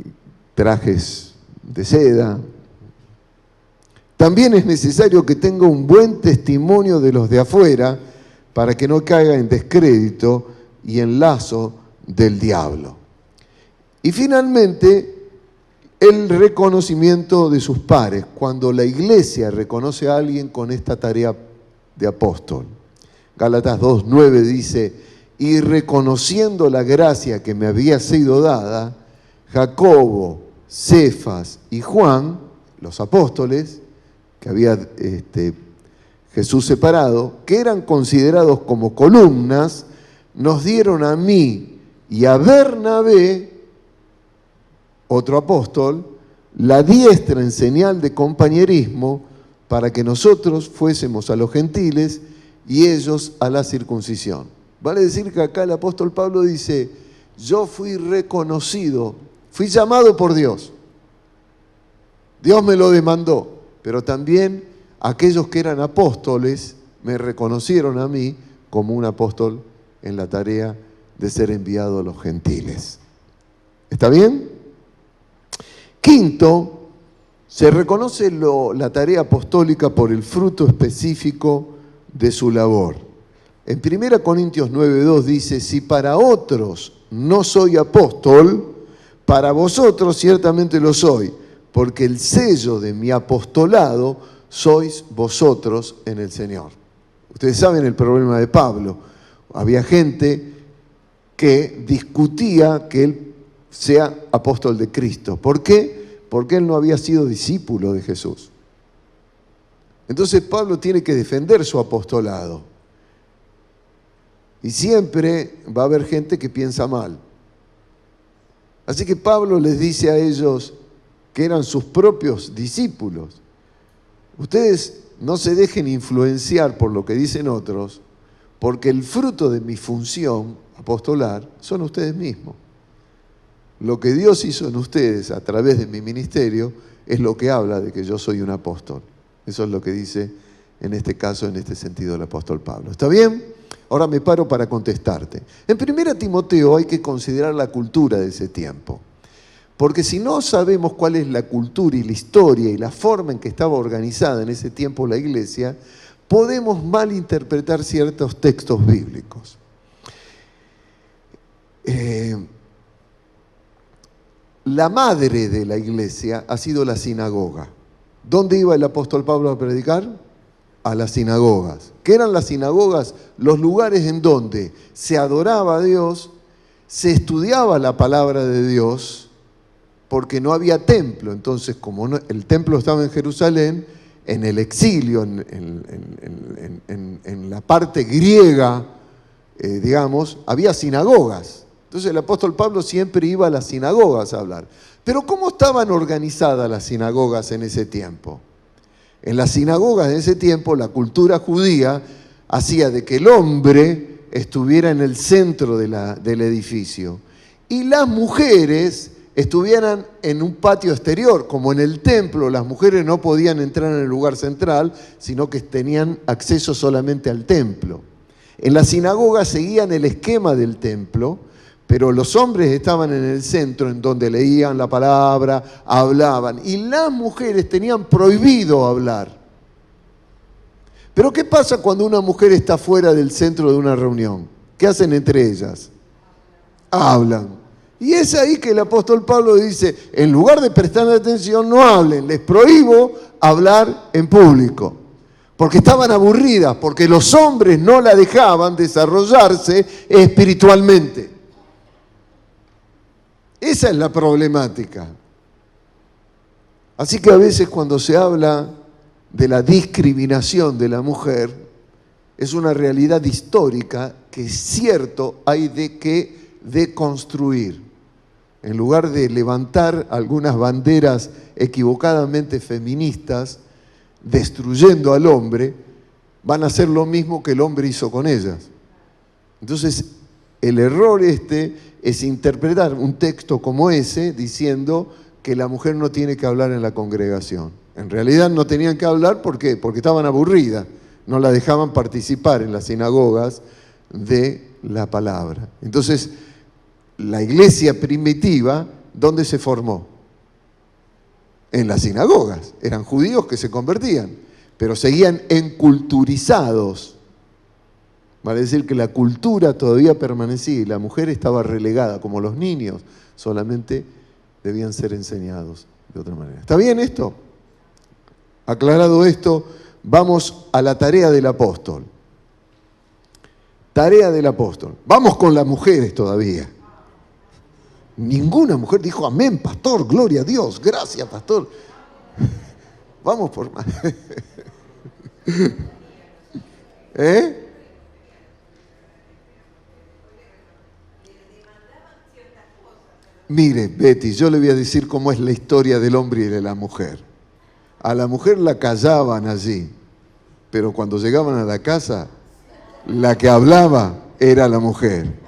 trajes de seda. También es necesario que tenga un buen testimonio de los de afuera para que no caiga en descrédito y en lazo del diablo. Y finalmente, el reconocimiento de sus pares, cuando la iglesia reconoce a alguien con esta tarea de apóstol. Gálatas 2:9 dice, y reconociendo la gracia que me había sido dada, Jacobo, Cefas y Juan, los apóstoles, que había Jesús separado, que eran considerados como columnas, nos dieron a mí y a Bernabé, otro apóstol, la diestra en señal de compañerismo para que nosotros fuésemos a los gentiles y ellos a la circuncisión. Vale decir que acá el apóstol Pablo dice, yo fui reconocido, fui llamado por Dios. Dios me lo demandó, pero también aquellos que eran apóstoles me reconocieron a mí como un apóstol en la tarea de ser enviado a los gentiles. ¿Está bien? Quinto, se reconoce la tarea apostólica por el fruto específico de su labor. En 1 Corintios 9:2 dice, si para otros no soy apóstol, para vosotros ciertamente lo soy, porque el sello de mi apostolado sois vosotros en el Señor. Ustedes saben el problema de Pablo. Había gente que discutía que él sea apóstol de Cristo. ¿Por qué? Porque él no había sido discípulo de Jesús. Entonces Pablo tiene que defender su apostolado. Y siempre va a haber gente que piensa mal. Así que Pablo les dice a ellos que eran sus propios discípulos. Ustedes no se dejen influenciar por lo que dicen otros, porque el fruto de mi función apostolar son ustedes mismos. Lo que Dios hizo en ustedes a través de mi ministerio es lo que habla de que yo soy un apóstol. Eso es lo que dice en este caso, en este sentido, el apóstol Pablo. ¿Está bien? Ahora me paro para contestarte. En 1 Timoteo hay que considerar la cultura de ese tiempo. Porque si no sabemos cuál es la cultura y la historia y la forma en que estaba organizada en ese tiempo la iglesia, podemos malinterpretar ciertos textos bíblicos. La madre de la iglesia ha sido la sinagoga. ¿Dónde iba el apóstol Pablo a predicar? A las sinagogas. ¿Qué eran las sinagogas? Los lugares en donde se adoraba a Dios, se estudiaba la palabra de Dios, porque no había templo. Entonces, como el templo estaba en Jerusalén, en el exilio, en la parte griega, digamos, había sinagogas. Entonces el apóstol Pablo siempre iba a las sinagogas a hablar. Pero ¿cómo estaban organizadas las sinagogas en ese tiempo? En las sinagogas de ese tiempo, la cultura judía hacía de que el hombre estuviera en el centro del edificio y las mujeres estuvieran en un patio exterior, como en el templo. Las mujeres no podían entrar en el lugar central, sino que tenían acceso solamente al templo. En las sinagogas seguían el esquema del templo, pero los hombres estaban en el centro, en donde leían la palabra, hablaban, y las mujeres tenían prohibido hablar. Pero ¿qué pasa cuando una mujer está fuera del centro de una reunión? ¿Qué hacen entre ellas? Hablan. Y es ahí que el apóstol Pablo dice, en lugar de prestar atención, no hablen, les prohíbo hablar en público. Porque estaban aburridas, porque los hombres no la dejaban desarrollarse espiritualmente. Esa es la problemática. Así que a veces cuando se habla de la discriminación de la mujer, es una realidad histórica que es cierto hay de que deconstruir. En lugar de levantar algunas banderas equivocadamente feministas, destruyendo al hombre, van a hacer lo mismo que el hombre hizo con ellas. Entonces, el error es interpretar un texto como ese diciendo que la mujer no tiene que hablar en la congregación. En realidad no tenían que hablar, ¿por qué? Porque estaban aburridas, no la dejaban participar en las sinagogas de la palabra. Entonces, la iglesia primitiva, ¿dónde se formó? En las sinagogas. Eran judíos que se convertían, pero seguían enculturizados. Vale decir que la cultura todavía permanecía y la mujer estaba relegada, como los niños, solamente debían ser enseñados de otra manera. ¿Está bien esto? Aclarado esto, vamos a la tarea del apóstol. Tarea del apóstol. Vamos con las mujeres todavía. Ninguna mujer dijo amén, pastor, gloria a Dios, gracias, pastor. Vamos por más. ¿Eh? Mire, Betty, yo le voy a decir cómo es la historia del hombre y de la mujer. A la mujer la callaban allí, pero cuando llegaban a la casa la que hablaba era la mujer.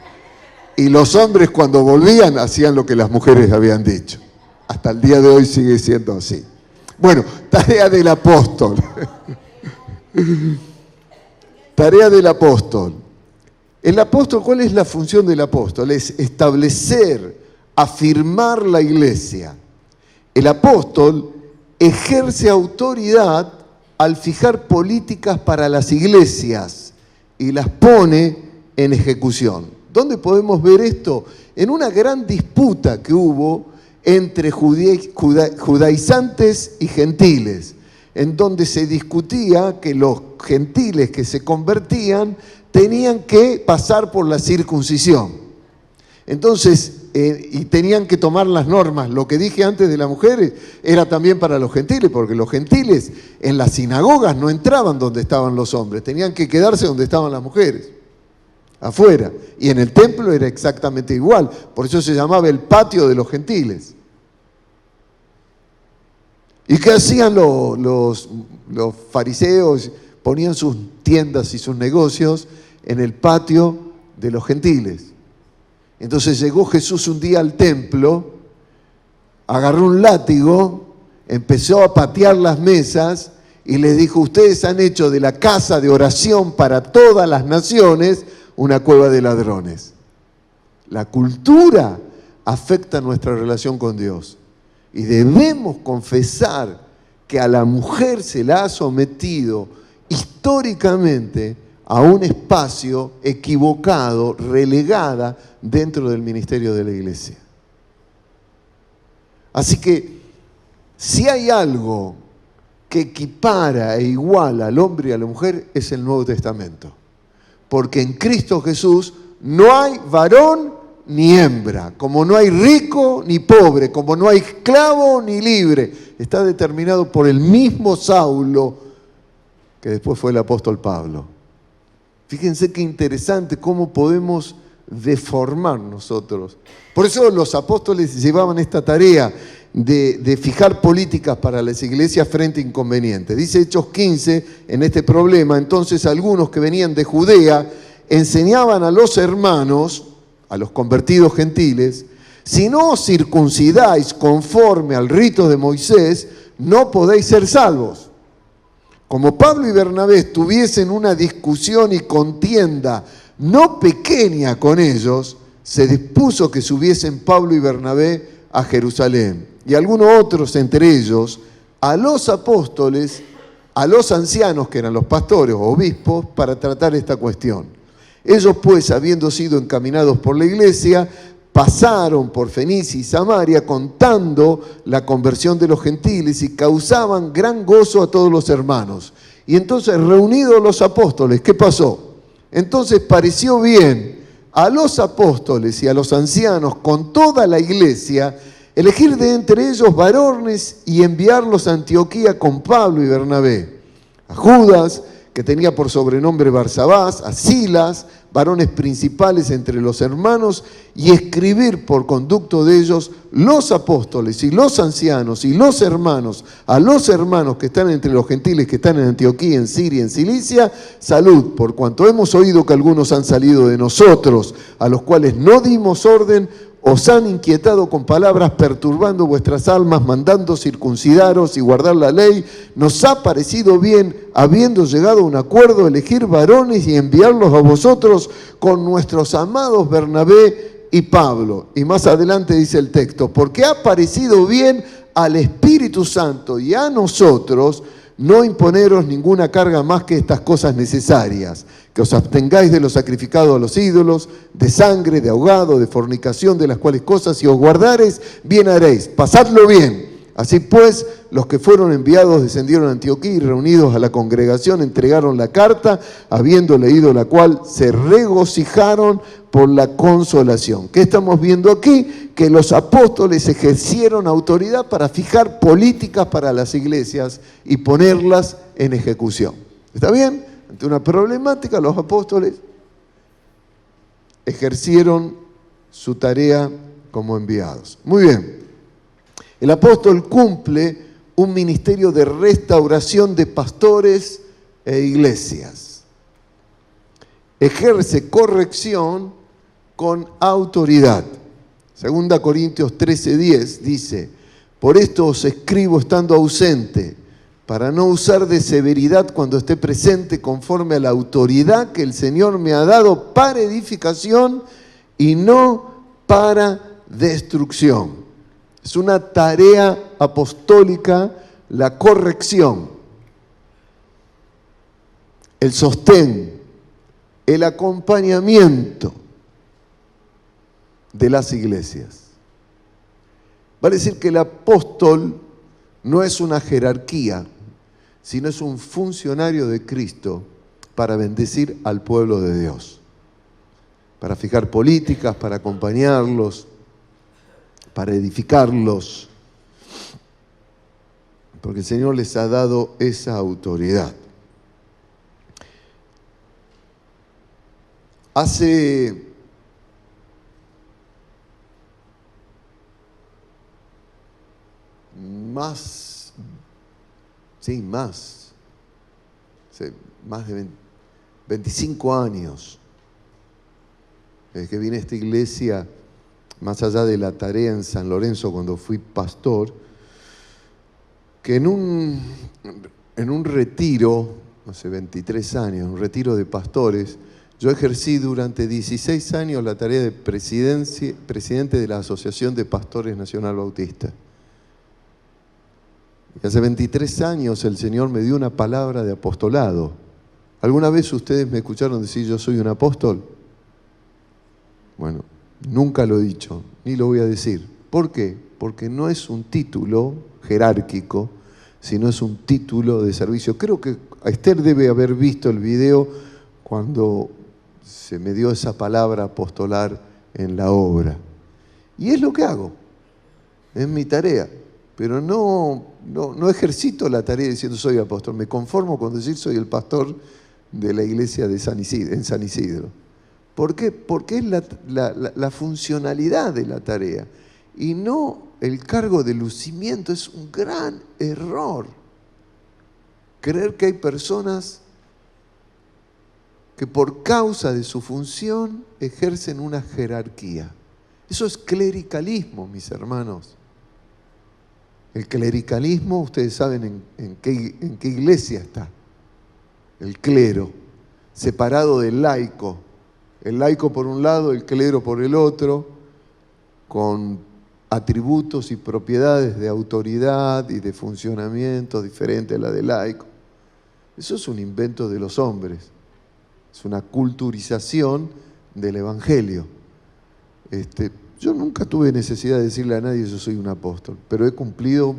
Y los hombres cuando volvían hacían lo que las mujeres habían dicho. Hasta el día de hoy sigue siendo así. Bueno, tarea del apóstol. Tarea del apóstol. El apóstol, ¿cuál es la función del apóstol? Es establecer, afirmar la iglesia. El apóstol ejerce autoridad al fijar políticas para las iglesias y las pone en ejecución. ¿Dónde podemos ver esto? En una gran disputa que hubo entre judaizantes y gentiles, en donde se discutía que los gentiles que se convertían tenían que pasar por la circuncisión. Entonces, y tenían que tomar las normas. Lo que dije antes de las mujeres era también para los gentiles, porque los gentiles en las sinagogas no entraban donde estaban los hombres, tenían que quedarse donde estaban las mujeres, afuera. Y en el templo era exactamente igual, por eso se llamaba el patio de los gentiles. ¿Y qué hacían los fariseos? Ponían sus tiendas y sus negocios en el patio de los gentiles. Entonces llegó Jesús un día al templo, agarró un látigo, empezó a patear las mesas y les dijo: ustedes han hecho de la casa de oración para todas las naciones una cueva de ladrones. La cultura afecta nuestra relación con Dios y debemos confesar que a la mujer se la ha sometido históricamente a un espacio equivocado, relegada dentro del ministerio de la iglesia. Así que si hay algo que equipara e iguala al hombre y a la mujer, es el Nuevo Testamento. Porque en Cristo Jesús no hay varón ni hembra, como no hay rico ni pobre, como no hay esclavo ni libre. Está determinado por el mismo Saulo, que después fue el apóstol Pablo. Fíjense qué interesante cómo podemos deformar nosotros. Por eso los apóstoles llevaban esta tarea de fijar políticas para las iglesias frente a inconvenientes. Dice Hechos 15, en este problema: entonces algunos que venían de Judea enseñaban a los hermanos, a los convertidos gentiles: si no os circuncidáis conforme al rito de Moisés, no podéis ser salvos. Como Pablo y Bernabé tuviesen una discusión y contienda no pequeña con ellos, se dispuso que subiesen Pablo y Bernabé a Jerusalén. Y algunos otros, entre ellos, a los apóstoles, a los ancianos, que eran los pastores o obispos, para tratar esta cuestión. Ellos, pues, habiendo sido encaminados por la iglesia, pasaron por Fenicia y Samaria contando la conversión de los gentiles y causaban gran gozo a todos los hermanos. Y entonces, reunidos los apóstoles, ¿qué pasó? Entonces pareció bien a los apóstoles y a los ancianos con toda la iglesia elegir de entre ellos varones y enviarlos a Antioquía con Pablo y Bernabé, a Judas, que tenía por sobrenombre Barsabás, a Silas, varones principales entre los hermanos, y escribir por conducto de ellos los apóstoles y los ancianos y los hermanos, a los hermanos que están entre los gentiles que están en Antioquía, en Siria, en Cilicia, salud, por cuanto hemos oído que algunos han salido de nosotros, a los cuales no dimos orden, os han inquietado con palabras, perturbando vuestras almas, mandando circuncidaros y guardar la ley. Nos ha parecido bien, habiendo llegado a un acuerdo, elegir varones y enviarlos a vosotros con nuestros amados Bernabé y Pablo. Y más adelante dice el texto: porque ha parecido bien al Espíritu Santo y a nosotros no imponeros ninguna carga más que estas cosas necesarias, que os abstengáis de lo sacrificado a los ídolos, de sangre, de ahogado, de fornicación, de las cuales cosas si os guardareis, bien haréis. Pasadlo bien. Así pues, los que fueron enviados descendieron a Antioquía y, reunidos a la congregación, entregaron la carta, habiendo leído la cual, se regocijaron por la consolación. ¿Qué estamos viendo aquí? Que los apóstoles ejercieron autoridad para fijar políticas para las iglesias y ponerlas en ejecución. ¿Está bien? Ante una problemática, los apóstoles ejercieron su tarea como enviados. Muy bien. El apóstol cumple un ministerio de restauración de pastores e iglesias. ejerce corrección con autoridad. 2 Corintios 13:10 dice: por esto os escribo estando ausente, para no usar de severidad cuando esté presente, conforme a la autoridad que el Señor me ha dado para edificación y no para destrucción. Es una tarea apostólica la corrección, el sostén, el acompañamiento de las iglesias. Vale decir que el apóstol no es una jerarquía, sino es un funcionario de Cristo para bendecir al pueblo de Dios, para fijar políticas, para acompañarlos, para edificarlos, porque el Señor les ha dado esa autoridad. Hace más de 25 años desde que vine a esta iglesia, más allá de la tarea en San Lorenzo cuando fui pastor, que en un retiro, hace 23 años, un retiro de pastores, yo ejercí durante 16 años la tarea de presidente de la Asociación de Pastores Nacional Bautista. Y hace 23 años el Señor me dio una palabra de apostolado. ¿Alguna vez ustedes me escucharon decir yo soy un apóstol? Bueno, nunca lo he dicho, ni lo voy a decir. ¿Por qué? Porque no es un título jerárquico, sino es un título de servicio. Creo que Esther debe haber visto el video cuando se me dio esa palabra apostolar en la obra. Y es lo que hago, es mi tarea. Pero no ejercito la tarea diciendo soy apóstol. Me conformo con decir soy el pastor de la iglesia de en San Isidro. ¿Por qué? Porque es la funcionalidad de la tarea y no el cargo de lucimiento. Es un gran error creer que hay personas que por causa de su función ejercen una jerarquía. Eso es clericalismo, mis hermanos. El clericalismo, ustedes saben en qué iglesia está. El clero, separado del laico. El laico por un lado, el clero por el otro, con atributos y propiedades de autoridad y de funcionamiento diferentes a la del laico. Eso es un invento de los hombres. Es una culturización del evangelio. Yo nunca tuve necesidad de decirle a nadie yo soy un apóstol, pero he cumplido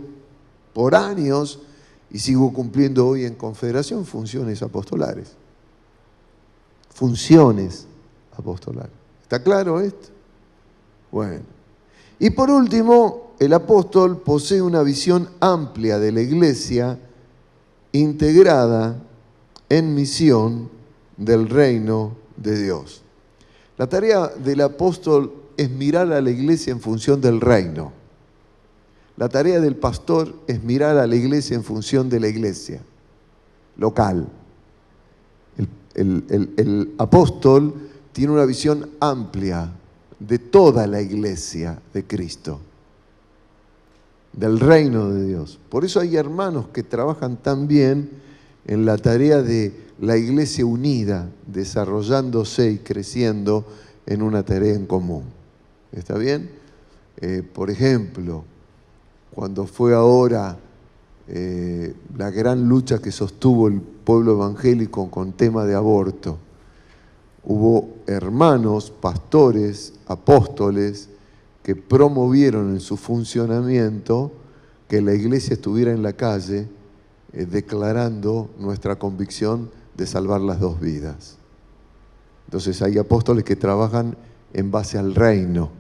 por años y sigo cumpliendo hoy en Confederación funciones apostolares. Funciones apostolares. ¿Está claro esto? Bueno. Y por último, el apóstol posee una visión amplia de la iglesia integrada en misión del reino de Dios. La tarea del apóstol es mirar a la iglesia en función del reino. La tarea del pastor es mirar a la iglesia en función de la iglesia local. El apóstol tiene una visión amplia de toda la iglesia de Cristo, del reino de Dios. Por eso hay hermanos que trabajan tan bien en la tarea de la iglesia unida, desarrollándose y creciendo en una tarea en común. ¿Está bien? Por ejemplo, cuando fue ahora la gran lucha que sostuvo el pueblo evangélico con tema de aborto, hubo hermanos, pastores, apóstoles, que promovieron en su funcionamiento que la iglesia estuviera en la calle declarando nuestra convicción de salvar las dos vidas. Entonces hay apóstoles que trabajan en base al reino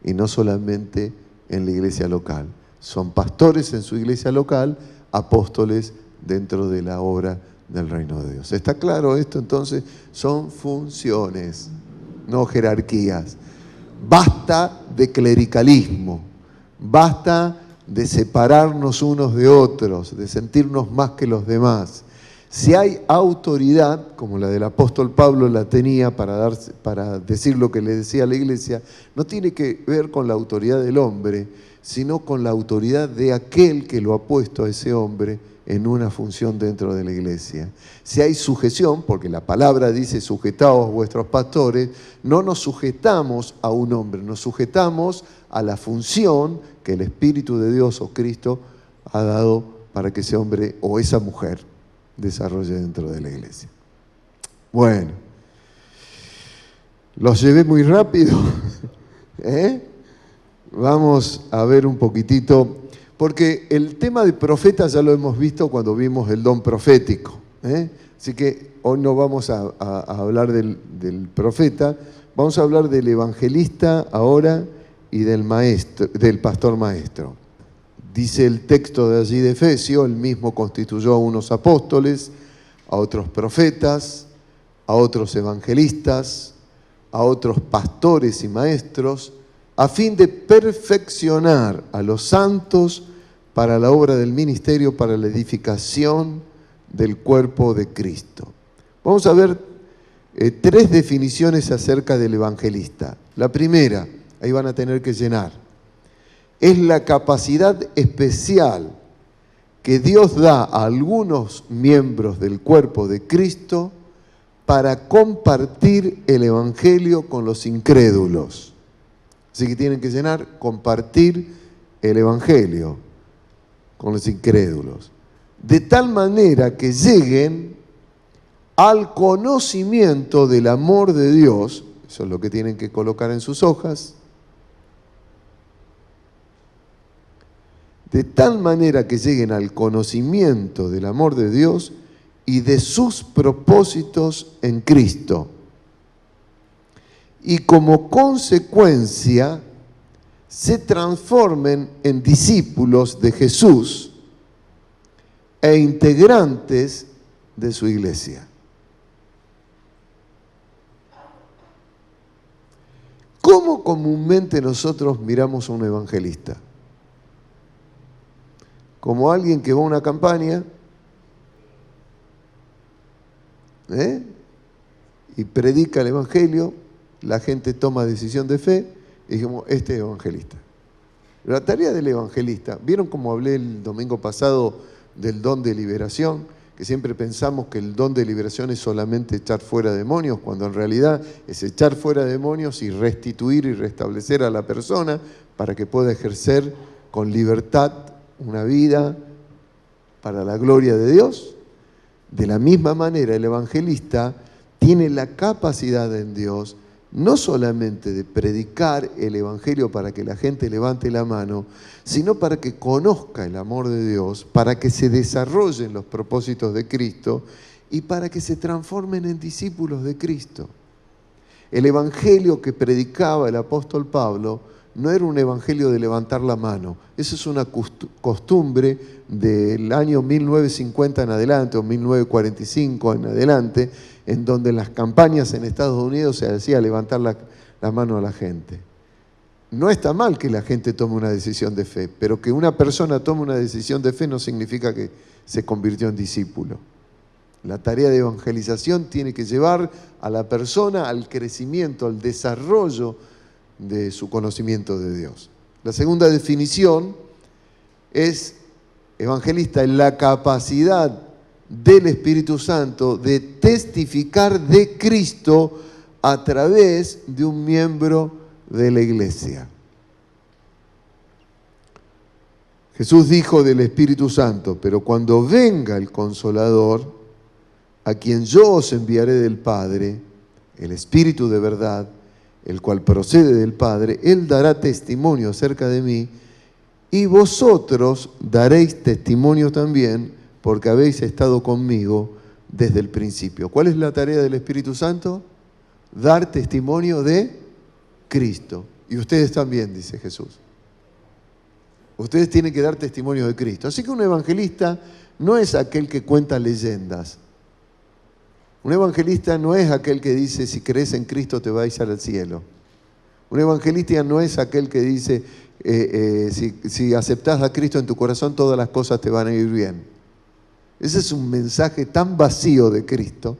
y no solamente en la iglesia local. Son pastores en su iglesia local, apóstoles dentro de la obra del reino de Dios. ¿Está claro esto? Entonces son funciones, no jerarquías. Basta de clericalismo, basta de separarnos unos de otros, de sentirnos más que los demás. Si hay autoridad, como la del apóstol Pablo la tenía para decir lo que le decía a la iglesia, no tiene que ver con la autoridad del hombre, sino con la autoridad de aquel que lo ha puesto a ese hombre en una función dentro de la iglesia. Si hay sujeción, porque la palabra dice sujetaos vuestros pastores, no nos sujetamos a un hombre, nos sujetamos a la función que el Espíritu de Dios o Cristo ha dado para que ese hombre o esa mujer desarrolle dentro de la iglesia. Bueno, los llevé muy rápido, Vamos a ver un poquitito, porque el tema de profeta ya lo hemos visto cuando vimos el don profético, Así que hoy no vamos a hablar del profeta, vamos a hablar del evangelista ahora y del maestro, del pastor maestro. Dice el texto de allí de Efesios, él mismo constituyó a unos apóstoles, a otros profetas, a otros evangelistas, a otros pastores y maestros, a fin de perfeccionar a los santos para la obra del ministerio, para la edificación del cuerpo de Cristo. Vamos a ver 3 definiciones acerca del evangelista. La primera, ahí van a tener que llenar, es la capacidad especial que Dios da a algunos miembros del cuerpo de Cristo para compartir el evangelio con los incrédulos. Así que tienen que llenar, compartir el evangelio con los incrédulos. De tal manera que lleguen al conocimiento del amor de Dios, eso es lo que tienen que colocar en sus hojas, de tal manera que lleguen al conocimiento del amor de Dios y de sus propósitos en Cristo. Y como consecuencia se transformen en discípulos de Jesús e integrantes de su iglesia. ¿Cómo comúnmente nosotros miramos a un evangelista? Como alguien que va a una campaña y predica el evangelio, la gente toma decisión de fe y dijimos, este es evangelista. La tarea del evangelista, ¿vieron cómo hablé el domingo pasado del don de liberación? Que siempre pensamos que el don de liberación es solamente echar fuera demonios, cuando en realidad es echar fuera demonios y restituir y restablecer a la persona para que pueda ejercer con libertad una vida para la gloria de Dios. De la misma manera, el evangelista tiene la capacidad en Dios no solamente de predicar el evangelio para que la gente levante la mano, sino para que conozca el amor de Dios, para que se desarrollen los propósitos de Cristo y para que se transformen en discípulos de Cristo. El evangelio que predicaba el apóstol Pablo no era un evangelio de levantar la mano. Eso es una costumbre del año 1950 en adelante o 1945 en adelante, en donde en las campañas en Estados Unidos se hacía levantar la mano a la gente. No está mal que la gente tome una decisión de fe, pero que una persona tome una decisión de fe no significa que se convirtió en discípulo. La tarea de evangelización tiene que llevar a la persona al crecimiento, al desarrollo de su conocimiento de Dios. La segunda definición es evangelista en la capacidad del Espíritu Santo de testificar de Cristo a través de un miembro de la iglesia. Jesús dijo del Espíritu Santo, pero cuando venga el Consolador, a quien yo os enviaré del Padre, el Espíritu de verdad, el cual procede del Padre, Él dará testimonio acerca de mí, y vosotros daréis testimonio también, porque habéis estado conmigo desde el principio. ¿Cuál es la tarea del Espíritu Santo? Dar testimonio de Cristo. Y ustedes también, dice Jesús. Ustedes tienen que dar testimonio de Cristo. Así que un evangelista no es aquel que cuenta leyendas. Un evangelista no es aquel que dice, si crees en Cristo te vais al cielo. Un evangelista no es aquel que dice, si aceptás a Cristo en tu corazón, todas las cosas te van a ir bien. Ese es un mensaje tan vacío de Cristo.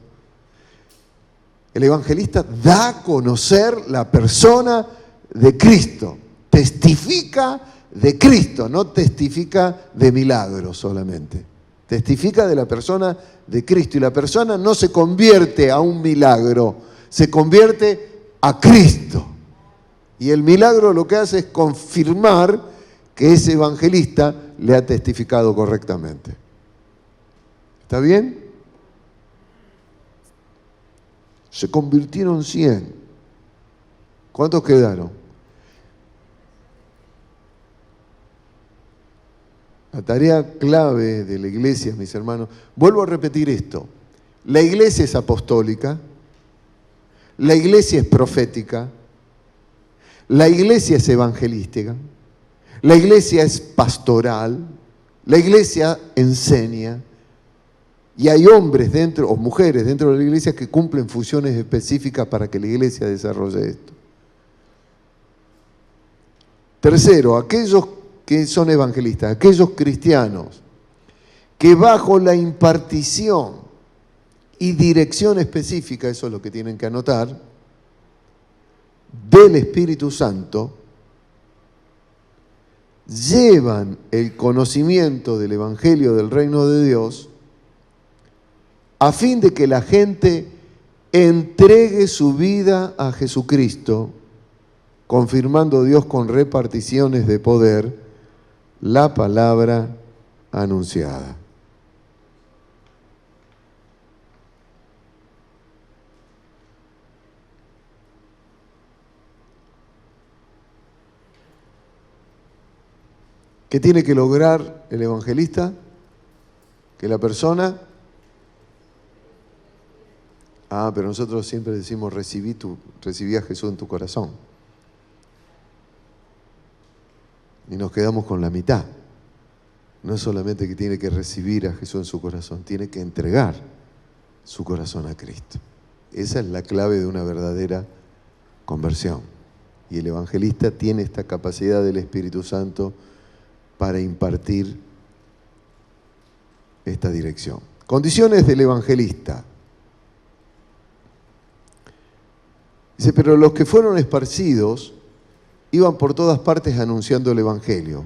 El evangelista da a conocer la persona de Cristo, testifica de Cristo, no testifica de milagros solamente. Testifica de la persona de Cristo, y la persona no se convierte a un milagro, se convierte a Cristo. Y el milagro lo que hace es confirmar que ese evangelista le ha testificado correctamente. ¿Está bien? Se convirtieron 100. ¿Cuántos quedaron? La tarea clave de la iglesia, mis hermanos, vuelvo a repetir esto. La iglesia es apostólica, la iglesia es profética, la iglesia es evangelística, la iglesia es pastoral, la iglesia enseña, y hay hombres dentro, o mujeres dentro de la iglesia que cumplen funciones específicas para que la iglesia desarrolle esto. Tercero, aquellos que son evangelistas, aquellos cristianos que bajo la impartición y dirección específica, eso es lo que tienen que anotar, del Espíritu Santo, llevan el conocimiento del Evangelio del Reino de Dios a fin de que la gente entregue su vida a Jesucristo, confirmando Dios con reparticiones de poder la palabra anunciada. ¿Qué tiene que lograr el evangelista? Que la persona... pero nosotros siempre decimos recibí a Jesús en tu corazón. Y nos quedamos con la mitad. No es solamente que tiene que recibir a Jesús en su corazón, tiene que entregar su corazón a Cristo. Esa es la clave de una verdadera conversión. Y el evangelista tiene esta capacidad del Espíritu Santo para impartir esta dirección. Condiciones del evangelista. Dice, pero los que fueron esparcidos iban por todas partes anunciando el Evangelio.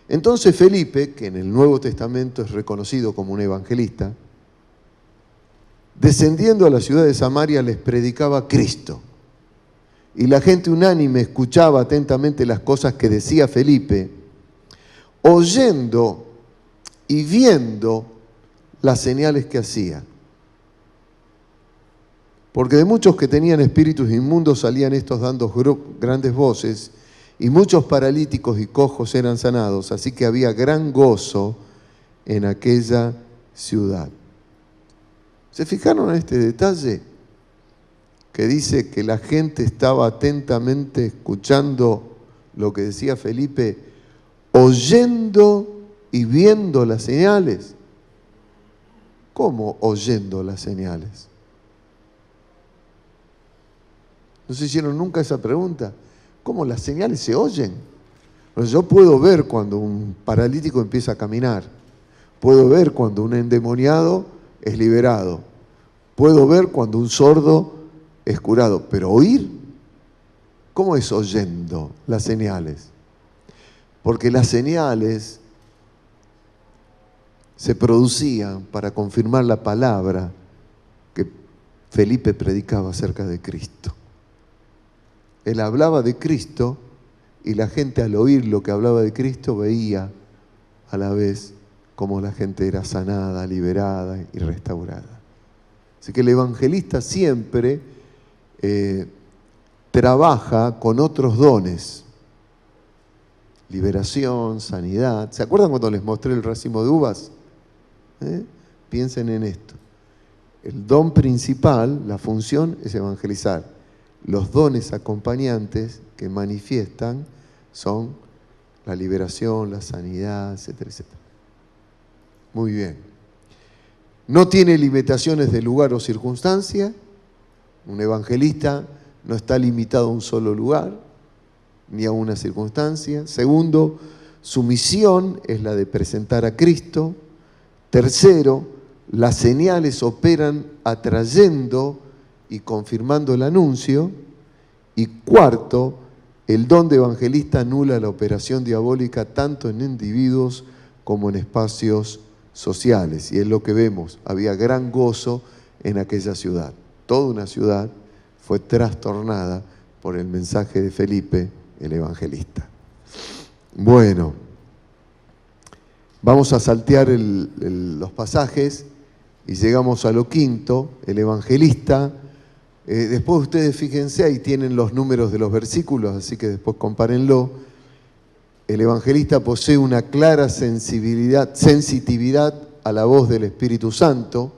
Entonces Felipe, que en el Nuevo Testamento es reconocido como un evangelista, descendiendo a la ciudad de Samaria les predicaba a Cristo. Y la gente unánime escuchaba atentamente las cosas que decía Felipe, oyendo y viendo las señales que hacía. Porque de muchos que tenían espíritus inmundos salían estos dando grandes voces, y muchos paralíticos y cojos eran sanados, así que había gran gozo en aquella ciudad. ¿Se fijaron en este detalle? Que dice que la gente estaba atentamente escuchando lo que decía Felipe, oyendo y viendo las señales. ¿Cómo oyendo las señales? ¿No se hicieron nunca esa pregunta? ¿Cómo las señales se oyen? Pues yo puedo ver cuando un paralítico empieza a caminar. Puedo ver cuando un endemoniado es liberado. Puedo ver cuando un sordo es curado. Pero oír, ¿cómo es oyendo las señales? Porque las señales se producían para confirmar la palabra que Felipe predicaba acerca de Cristo. Él hablaba de Cristo y la gente al oír lo que hablaba de Cristo veía a la vez cómo la gente era sanada, liberada y restaurada. Así que el evangelista siempre trabaja con otros dones. Liberación, sanidad. ¿Se acuerdan cuando les mostré el racimo de uvas? Piensen en esto. El don principal, la función es evangelizar. Los dones acompañantes que manifiestan son la liberación, la sanidad, etcétera, etcétera. Muy bien. No tiene limitaciones de lugar o circunstancia. Un evangelista no está limitado a un solo lugar ni a una circunstancia. Segundo, su misión es la de presentar a Cristo. Tercero, Las señales operan atrayendo y confirmando el anuncio. Y cuarto, el don de evangelista anula la operación diabólica tanto en individuos como en espacios sociales. Y es lo que vemos, había gran gozo en aquella ciudad. Toda una ciudad fue trastornada por el mensaje de Felipe, el evangelista. Bueno, vamos a saltear los pasajes y llegamos a lo quinto, el evangelista. Después ustedes fíjense, ahí tienen los números de los versículos, así que después compárenlo. El evangelista posee una clara sensitividad a la voz del Espíritu Santo.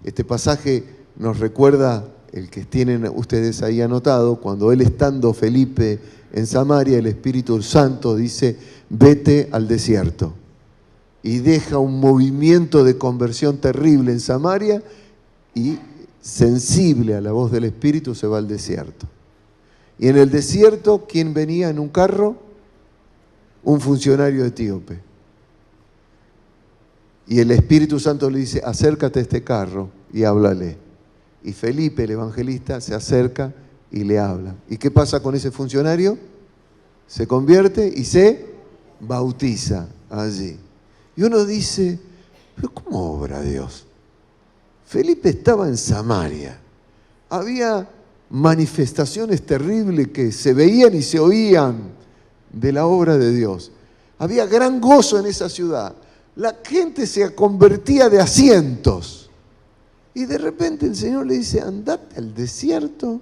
Este pasaje nos recuerda, el que tienen ustedes ahí anotado, cuando él estando Felipe en Samaria, el Espíritu Santo dice, vete al desierto. Y deja un movimiento de conversión terrible en Samaria y sensible a la voz del Espíritu se va al desierto. Y en el desierto, ¿quién venía en un carro? Un funcionario etíope. Y el Espíritu Santo le dice, acércate a este carro y háblale. Y Felipe, el evangelista, se acerca y le habla. ¿Y qué pasa con ese funcionario? Se convierte y se bautiza allí. Y uno dice, ¿pero cómo obra Dios? Felipe estaba en Samaria. Había manifestaciones terribles que se veían y se oían de la obra de Dios. Había gran gozo en esa ciudad. La gente se convertía de a cientos. Y de repente el Señor le dice, andate al desierto.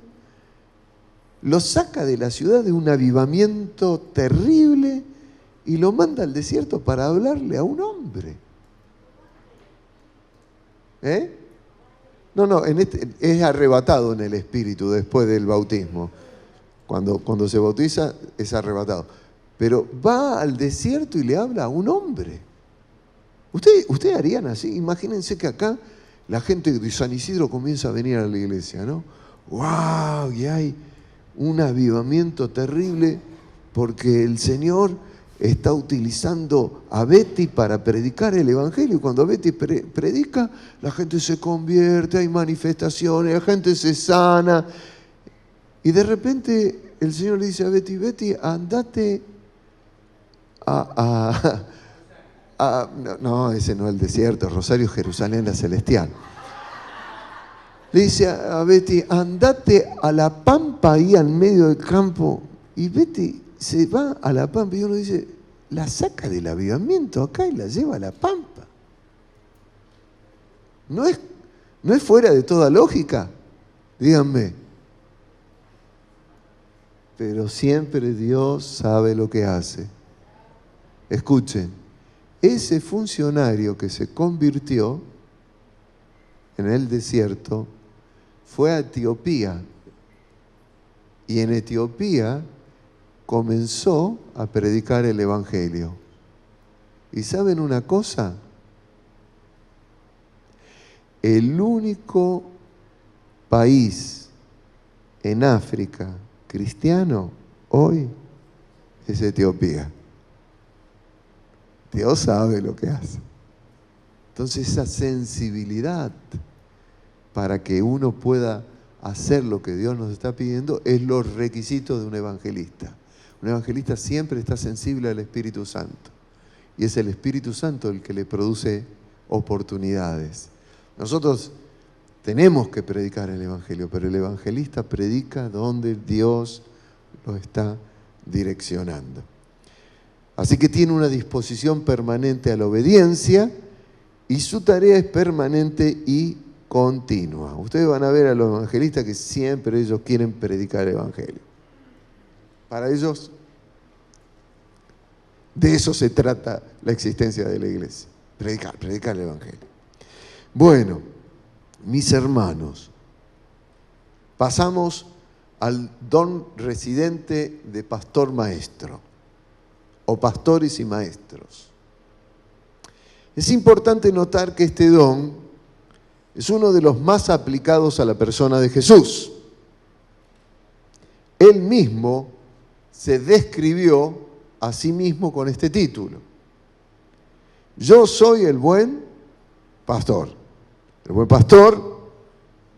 Lo saca de la ciudad de un avivamiento terrible y lo manda al desierto para hablarle a un hombre. No, es arrebatado en el Espíritu después del bautismo. Cuando se bautiza es arrebatado. Pero va al desierto y le habla a un hombre. ¿Ustedes harían así? Imagínense que acá la gente de San Isidro comienza a venir a la iglesia, ¿no? ¡Wow! Y hay un avivamiento terrible porque el Señor está utilizando a Betty para predicar el Evangelio. Y cuando Betty predica, la gente se convierte, hay manifestaciones, la gente se sana. Y de repente el Señor le dice a Betty, Betty, andate no, ese no es el desierto, Rosario, Jerusalén, la celestial. Le dice a Betty, andate a la pampa ahí al medio del campo. Y Betty se va a la pampa y uno dice, la saca del avivamiento acá y la lleva a la pampa. ¿No es fuera de toda lógica? Díganme. Pero siempre Dios sabe lo que hace. Escuchen, ese funcionario que se convirtió en el desierto fue a Etiopía. Y en Etiopía comenzó a predicar el Evangelio. ¿Y saben una cosa? El único país en África cristiano hoy es Etiopía. Dios sabe lo que hace. Entonces esa sensibilidad para que uno pueda hacer lo que Dios nos está pidiendo es los requisitos de un evangelista. Un evangelista siempre está sensible al Espíritu Santo. Y es el Espíritu Santo el que le produce oportunidades. Nosotros tenemos que predicar el Evangelio, pero el evangelista predica donde Dios lo está direccionando. Así que tiene una disposición permanente a la obediencia y su tarea es permanente y continua. Ustedes van a ver a los evangelistas que siempre ellos quieren predicar el Evangelio. Para ellos, de eso se trata la existencia de la iglesia. Predicar el Evangelio. Bueno, mis hermanos, pasamos al don residente de pastor maestro, o pastores y maestros. Es importante notar que este don es uno de los más aplicados a la persona de Jesús. Él mismo se describió a sí mismo con este título. Yo soy el buen pastor. El buen pastor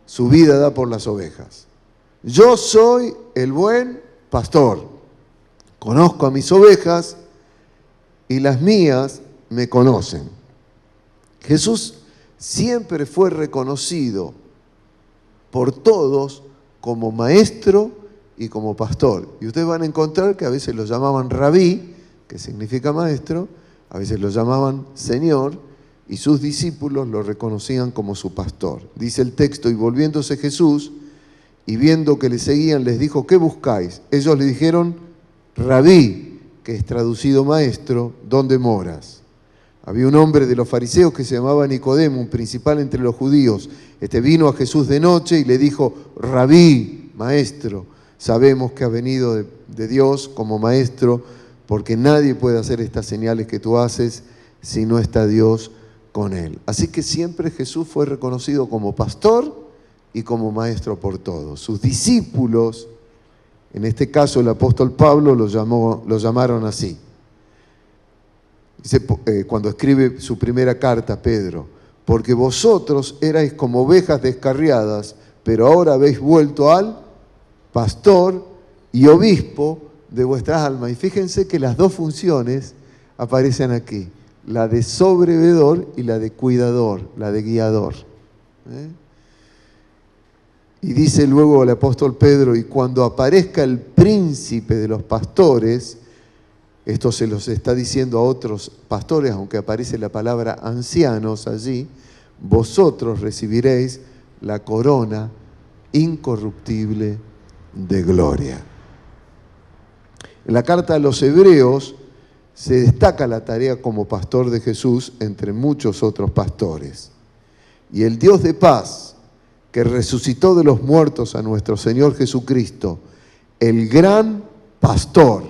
su vida da por las ovejas. Yo soy el buen pastor. Conozco a mis ovejas y las mías me conocen. Jesús siempre fue reconocido por todos como maestro y como pastor. Y ustedes van a encontrar que a veces lo llamaban rabí, que significa maestro, a veces lo llamaban Señor, y sus discípulos lo reconocían como su pastor. Dice el texto, y volviéndose Jesús, y viendo que le seguían, les dijo, ¿qué buscáis? Ellos le dijeron, Rabí, que es traducido maestro, ¿dónde moras? Había un hombre de los fariseos que se llamaba Nicodemo, un principal entre los judíos. Este vino a Jesús de noche y le dijo, Rabí, maestro, sabemos que ha venido de Dios como maestro, porque nadie puede hacer estas señales que tú haces si no está Dios con él. Así que siempre Jesús fue reconocido como pastor y como maestro por todos. Sus discípulos, en este caso el apóstol Pablo, lo llamaron así. Dice, cuando escribe su primera carta, Pedro, porque vosotros erais como ovejas descarriadas, pero ahora habéis vuelto al pastor y obispo de vuestras almas. Y fíjense que las dos funciones aparecen aquí, la de sobrevedor y la de cuidador, la de guiador. Y dice luego el apóstol Pedro, y cuando aparezca el príncipe de los pastores, esto se los está diciendo a otros pastores, aunque aparece la palabra ancianos allí, vosotros recibiréis la corona incorruptible de gloria. En la carta a los Hebreos se destaca la tarea como pastor de Jesús entre muchos otros pastores. Y el Dios de paz, que resucitó de los muertos a nuestro Señor Jesucristo, el gran pastor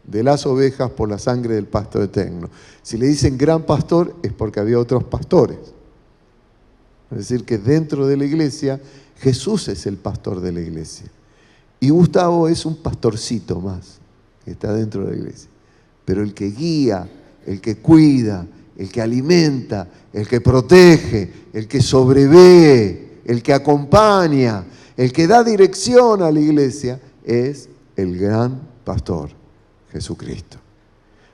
de las ovejas por la sangre del pacto eterno. Si le dicen gran pastor es porque había otros pastores. Es decir, que dentro de la iglesia, Jesús es el pastor de la iglesia. Y Gustavo es un pastorcito más, que está dentro de la iglesia. Pero el que guía, el que cuida, el que alimenta, el que protege, el que sobrevee, el que acompaña, el que da dirección a la iglesia, es el gran pastor, Jesucristo.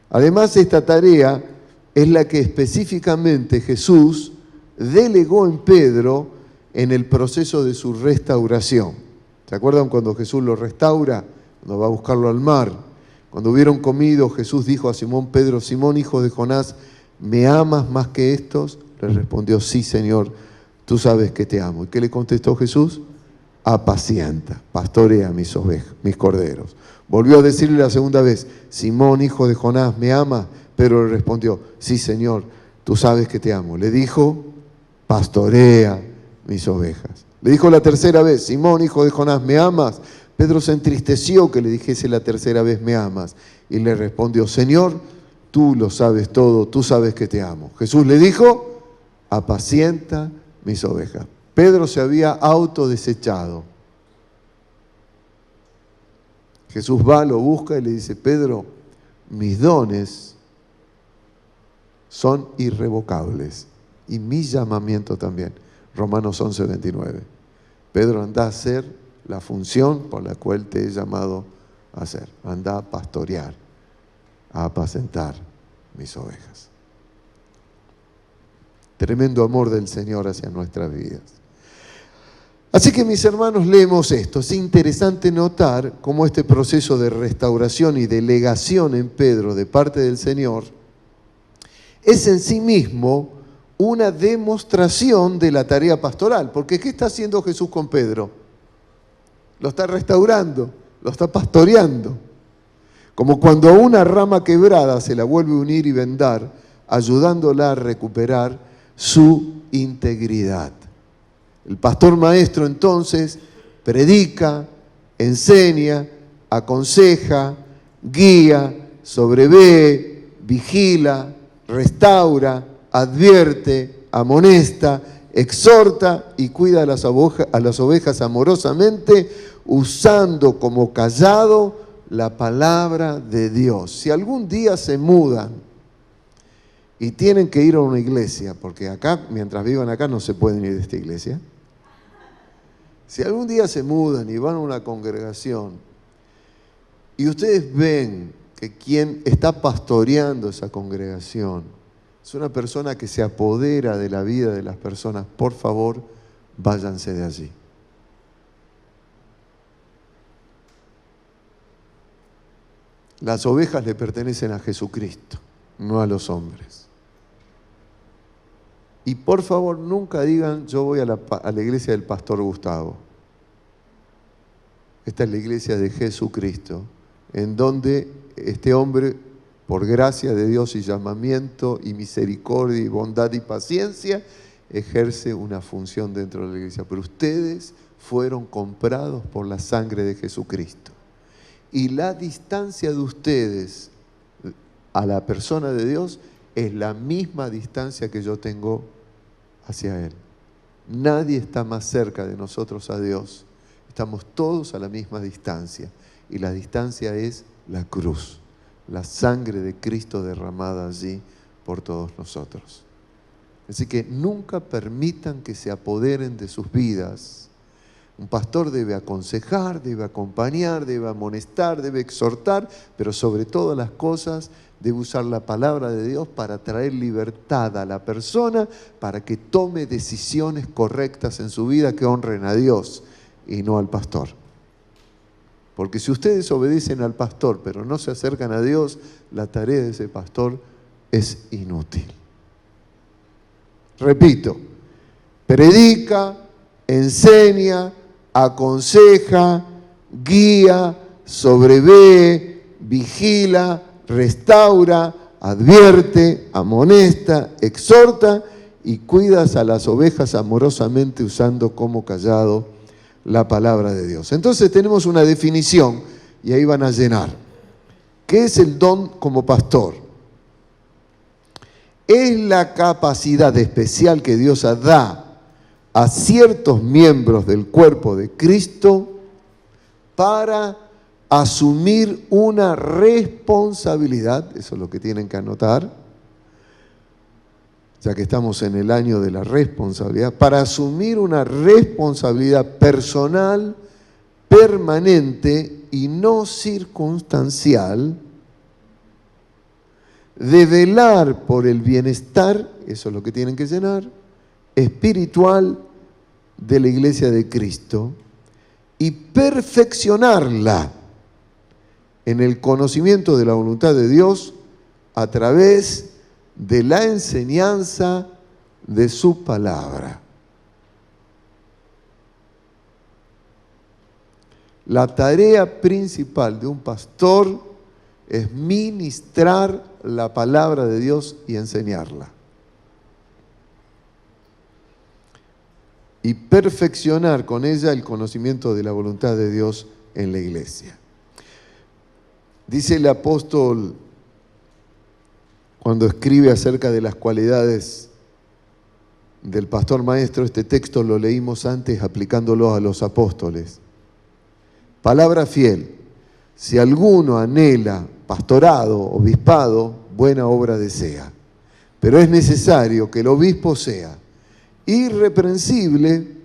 Además, esta tarea es la que específicamente Jesús delegó en Pedro en el proceso de su restauración. ¿Se acuerdan cuando Jesús lo restaura? Cuando va a buscarlo al mar. Cuando hubieron comido, Jesús dijo a Simón Pedro, Simón, hijo de Jonás, ¿me amas más que estos? Le respondió, sí, Señor, tú sabes que te amo. ¿Y qué le contestó Jesús? Apacienta, pastorea mis ovejas, mis corderos. Volvió a decirle la segunda vez, Simón, hijo de Jonás, ¿me amas? Pedro le respondió, sí, Señor, tú sabes que te amo. Le dijo, pastorea mis ovejas. Le dijo la tercera vez, Simón, hijo de Jonás, ¿me amas? Pedro se entristeció que le dijese la tercera vez, ¿me amas? Y le respondió, Señor, tú lo sabes todo, tú sabes que te amo. Jesús le dijo, apacienta mis ovejas. Pedro se había autodesechado. Jesús va, lo busca y le dice, Pedro, mis dones son irrevocables y mi llamamiento también. Romanos 11:29. Pedro, anda a hacer la función por la cual te he llamado a hacer. Anda a pastorear, a apacentar mis ovejas. Tremendo amor del Señor hacia nuestras vidas. Así que, mis hermanos, leemos esto. Es interesante notar cómo este proceso de restauración y delegación en Pedro de parte del Señor es en sí mismo una demostración de la tarea pastoral. Porque ¿qué está haciendo Jesús con Pedro? Lo está restaurando, lo está pastoreando. Como cuando a una rama quebrada se la vuelve a unir y vendar, ayudándola a recuperar su integridad. El pastor maestro entonces predica, enseña, aconseja, guía, sobrevee, vigila, restaura, advierte, amonesta, exhorta y cuida a las ovejas amorosamente, usando como callado la palabra de Dios. Si algún día se mudan y tienen que ir a una iglesia, porque acá, mientras vivan acá, no se pueden ir de esta iglesia. Si algún día se mudan y van a una congregación y ustedes ven que quien está pastoreando esa congregación es una persona que se apodera de la vida de las personas, por favor, váyanse de allí. Las ovejas le pertenecen a Jesucristo, no a los hombres. Y por favor, nunca digan, yo voy a la iglesia del pastor Gustavo. Esta es la iglesia de Jesucristo, en donde este hombre, por gracia de Dios y llamamiento y misericordia y bondad y paciencia, ejerce una función dentro de la iglesia. Pero ustedes fueron comprados por la sangre de Jesucristo. Y la distancia de ustedes a la persona de Dios es la misma distancia que yo tengo hacia Él. Nadie está más cerca de nosotros a Dios. Estamos todos a la misma distancia. Y la distancia es la cruz, la sangre de Cristo derramada allí por todos nosotros. Así que nunca permitan que se apoderen de sus vidas. Un pastor debe aconsejar, debe acompañar, debe amonestar, debe exhortar, pero sobre todas las cosas debe usar la palabra de Dios para traer libertad a la persona, para que tome decisiones correctas en su vida que honren a Dios y no al pastor. Porque si ustedes obedecen al pastor pero no se acercan a Dios, la tarea de ese pastor es inútil. Repito, predica, enseña, aconseja, guía, sobrevé, vigila, restaura, advierte, amonesta, exhorta y cuidas a las ovejas amorosamente usando como cayado la palabra de Dios. Entonces tenemos una definición y ahí van a llenar. ¿Qué es el don como pastor? Es la capacidad especial que Dios da a ciertos miembros del cuerpo de Cristo para asumir una responsabilidad, eso es lo que tienen que anotar, ya que estamos en el año de la responsabilidad, para asumir una responsabilidad personal, permanente y no circunstancial, de velar por el bienestar, eso es lo que tienen que llenar, espiritual de la iglesia de Cristo y perfeccionarla en el conocimiento de la voluntad de Dios a través de la enseñanza de su palabra. La tarea principal de un pastor es ministrar la palabra de Dios y enseñarla. Y perfeccionar con ella el conocimiento de la voluntad de Dios en la iglesia. Dice el apóstol, cuando escribe acerca de las cualidades del pastor maestro, este texto lo leímos antes aplicándolo a los apóstoles. Palabra fiel, si alguno anhela pastorado, obispado, buena obra desea. Pero es necesario que el obispo sea irreprensible,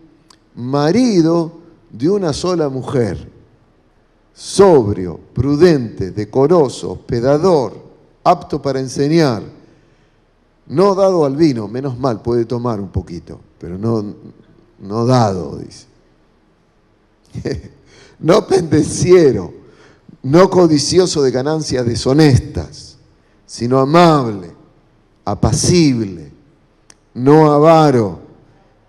marido de una sola mujer, sobrio, prudente, decoroso, hospedador, apto para enseñar, no dado al vino, menos mal, puede tomar un poquito, pero no dado, dice. No pendenciero, no codicioso de ganancias deshonestas, sino amable, apacible, no avaro,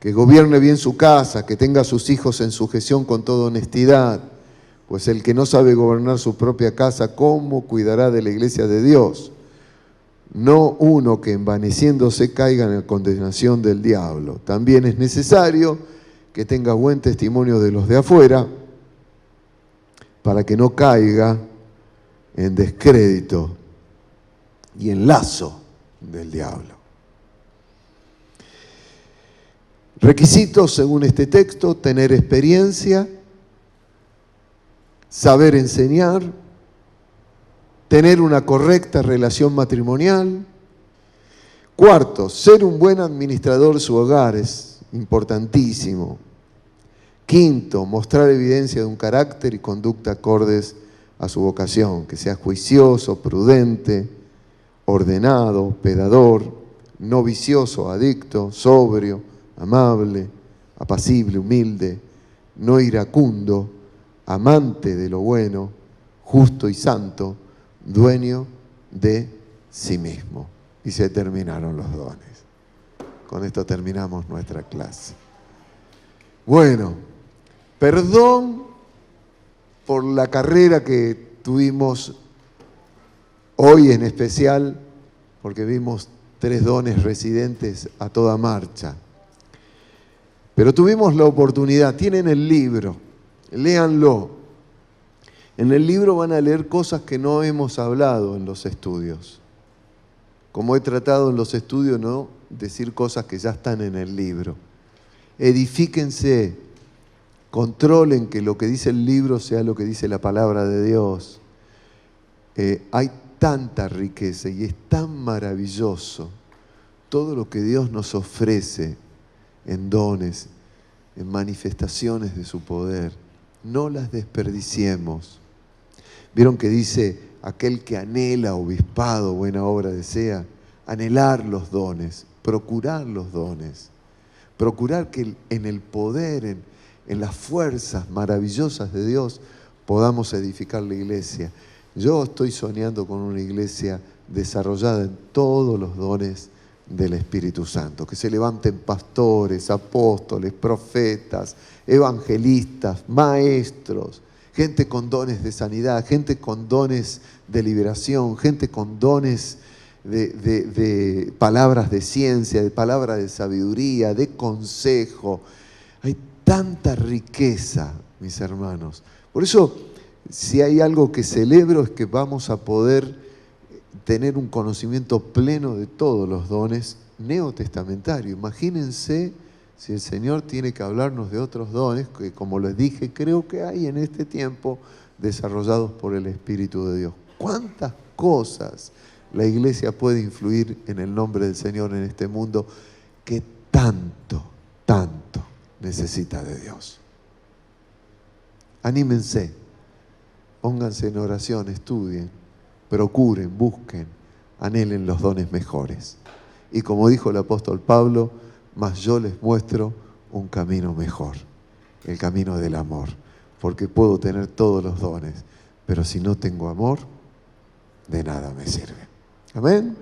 que gobierne bien su casa, que tenga a sus hijos en sujeción con toda honestidad, pues el que no sabe gobernar su propia casa, ¿cómo cuidará de la iglesia de Dios? No uno que envaneciéndose caiga en la condenación del diablo. También es necesario que tenga buen testimonio de los de afuera, para que no caiga en descrédito y en lazo del diablo. Requisitos según este texto: tener experiencia, saber enseñar, tener una correcta relación matrimonial, Cuarto, ser un buen administrador de su hogar es importantísimo. Quinto, mostrar evidencia de un carácter y conducta acordes a su vocación, que sea juicioso, prudente, ordenado, hospedador, no vicioso, adicto, sobrio, amable, apacible, humilde, no iracundo, amante de lo bueno, justo y santo, dueño de sí mismo. Y se terminaron los dones. Con esto terminamos nuestra clase. Bueno, perdón por la carrera que tuvimos hoy en especial, porque vimos 3 dones residentes a toda marcha. Pero tuvimos la oportunidad, tienen el libro, léanlo. En el libro van a leer cosas que no hemos hablado en los estudios. Como he tratado en los estudios, no decir cosas que ya están en el libro. Edifíquense, controlen que lo que dice el libro sea lo que dice la palabra de Dios. Hay tanta riqueza y es tan maravilloso todo lo que Dios nos ofrece en dones, en manifestaciones de su poder. No las desperdiciemos. ¿Vieron que dice aquel que anhela obispado, buena obra desea? Anhelar los dones, procurar los dones, procurar que en el poder, en las fuerzas maravillosas de Dios podamos edificar la iglesia. Yo estoy soñando con una iglesia desarrollada en todos los dones del Espíritu Santo, que se levanten pastores, apóstoles, profetas, evangelistas, maestros, gente con dones de sanidad, gente con dones de liberación, gente con dones de palabras de ciencia, de palabras de sabiduría, de consejo. Hay tanta riqueza, mis hermanos. Por eso, si hay algo que celebro es que vamos a poder tener un conocimiento pleno de todos los dones neotestamentarios. Imagínense si el Señor tiene que hablarnos de otros dones, que como les dije, creo que hay en este tiempo desarrollados por el Espíritu de Dios. ¿Cuántas cosas la iglesia puede influir en el nombre del Señor en este mundo que tanto necesita de Dios? Anímense, pónganse en oración, estudien, procuren, busquen, anhelen los dones mejores. Y como dijo el apóstol Pablo, mas yo les muestro un camino mejor, el camino del amor, porque puedo tener todos los dones, pero si no tengo amor, de nada me sirve. Amén.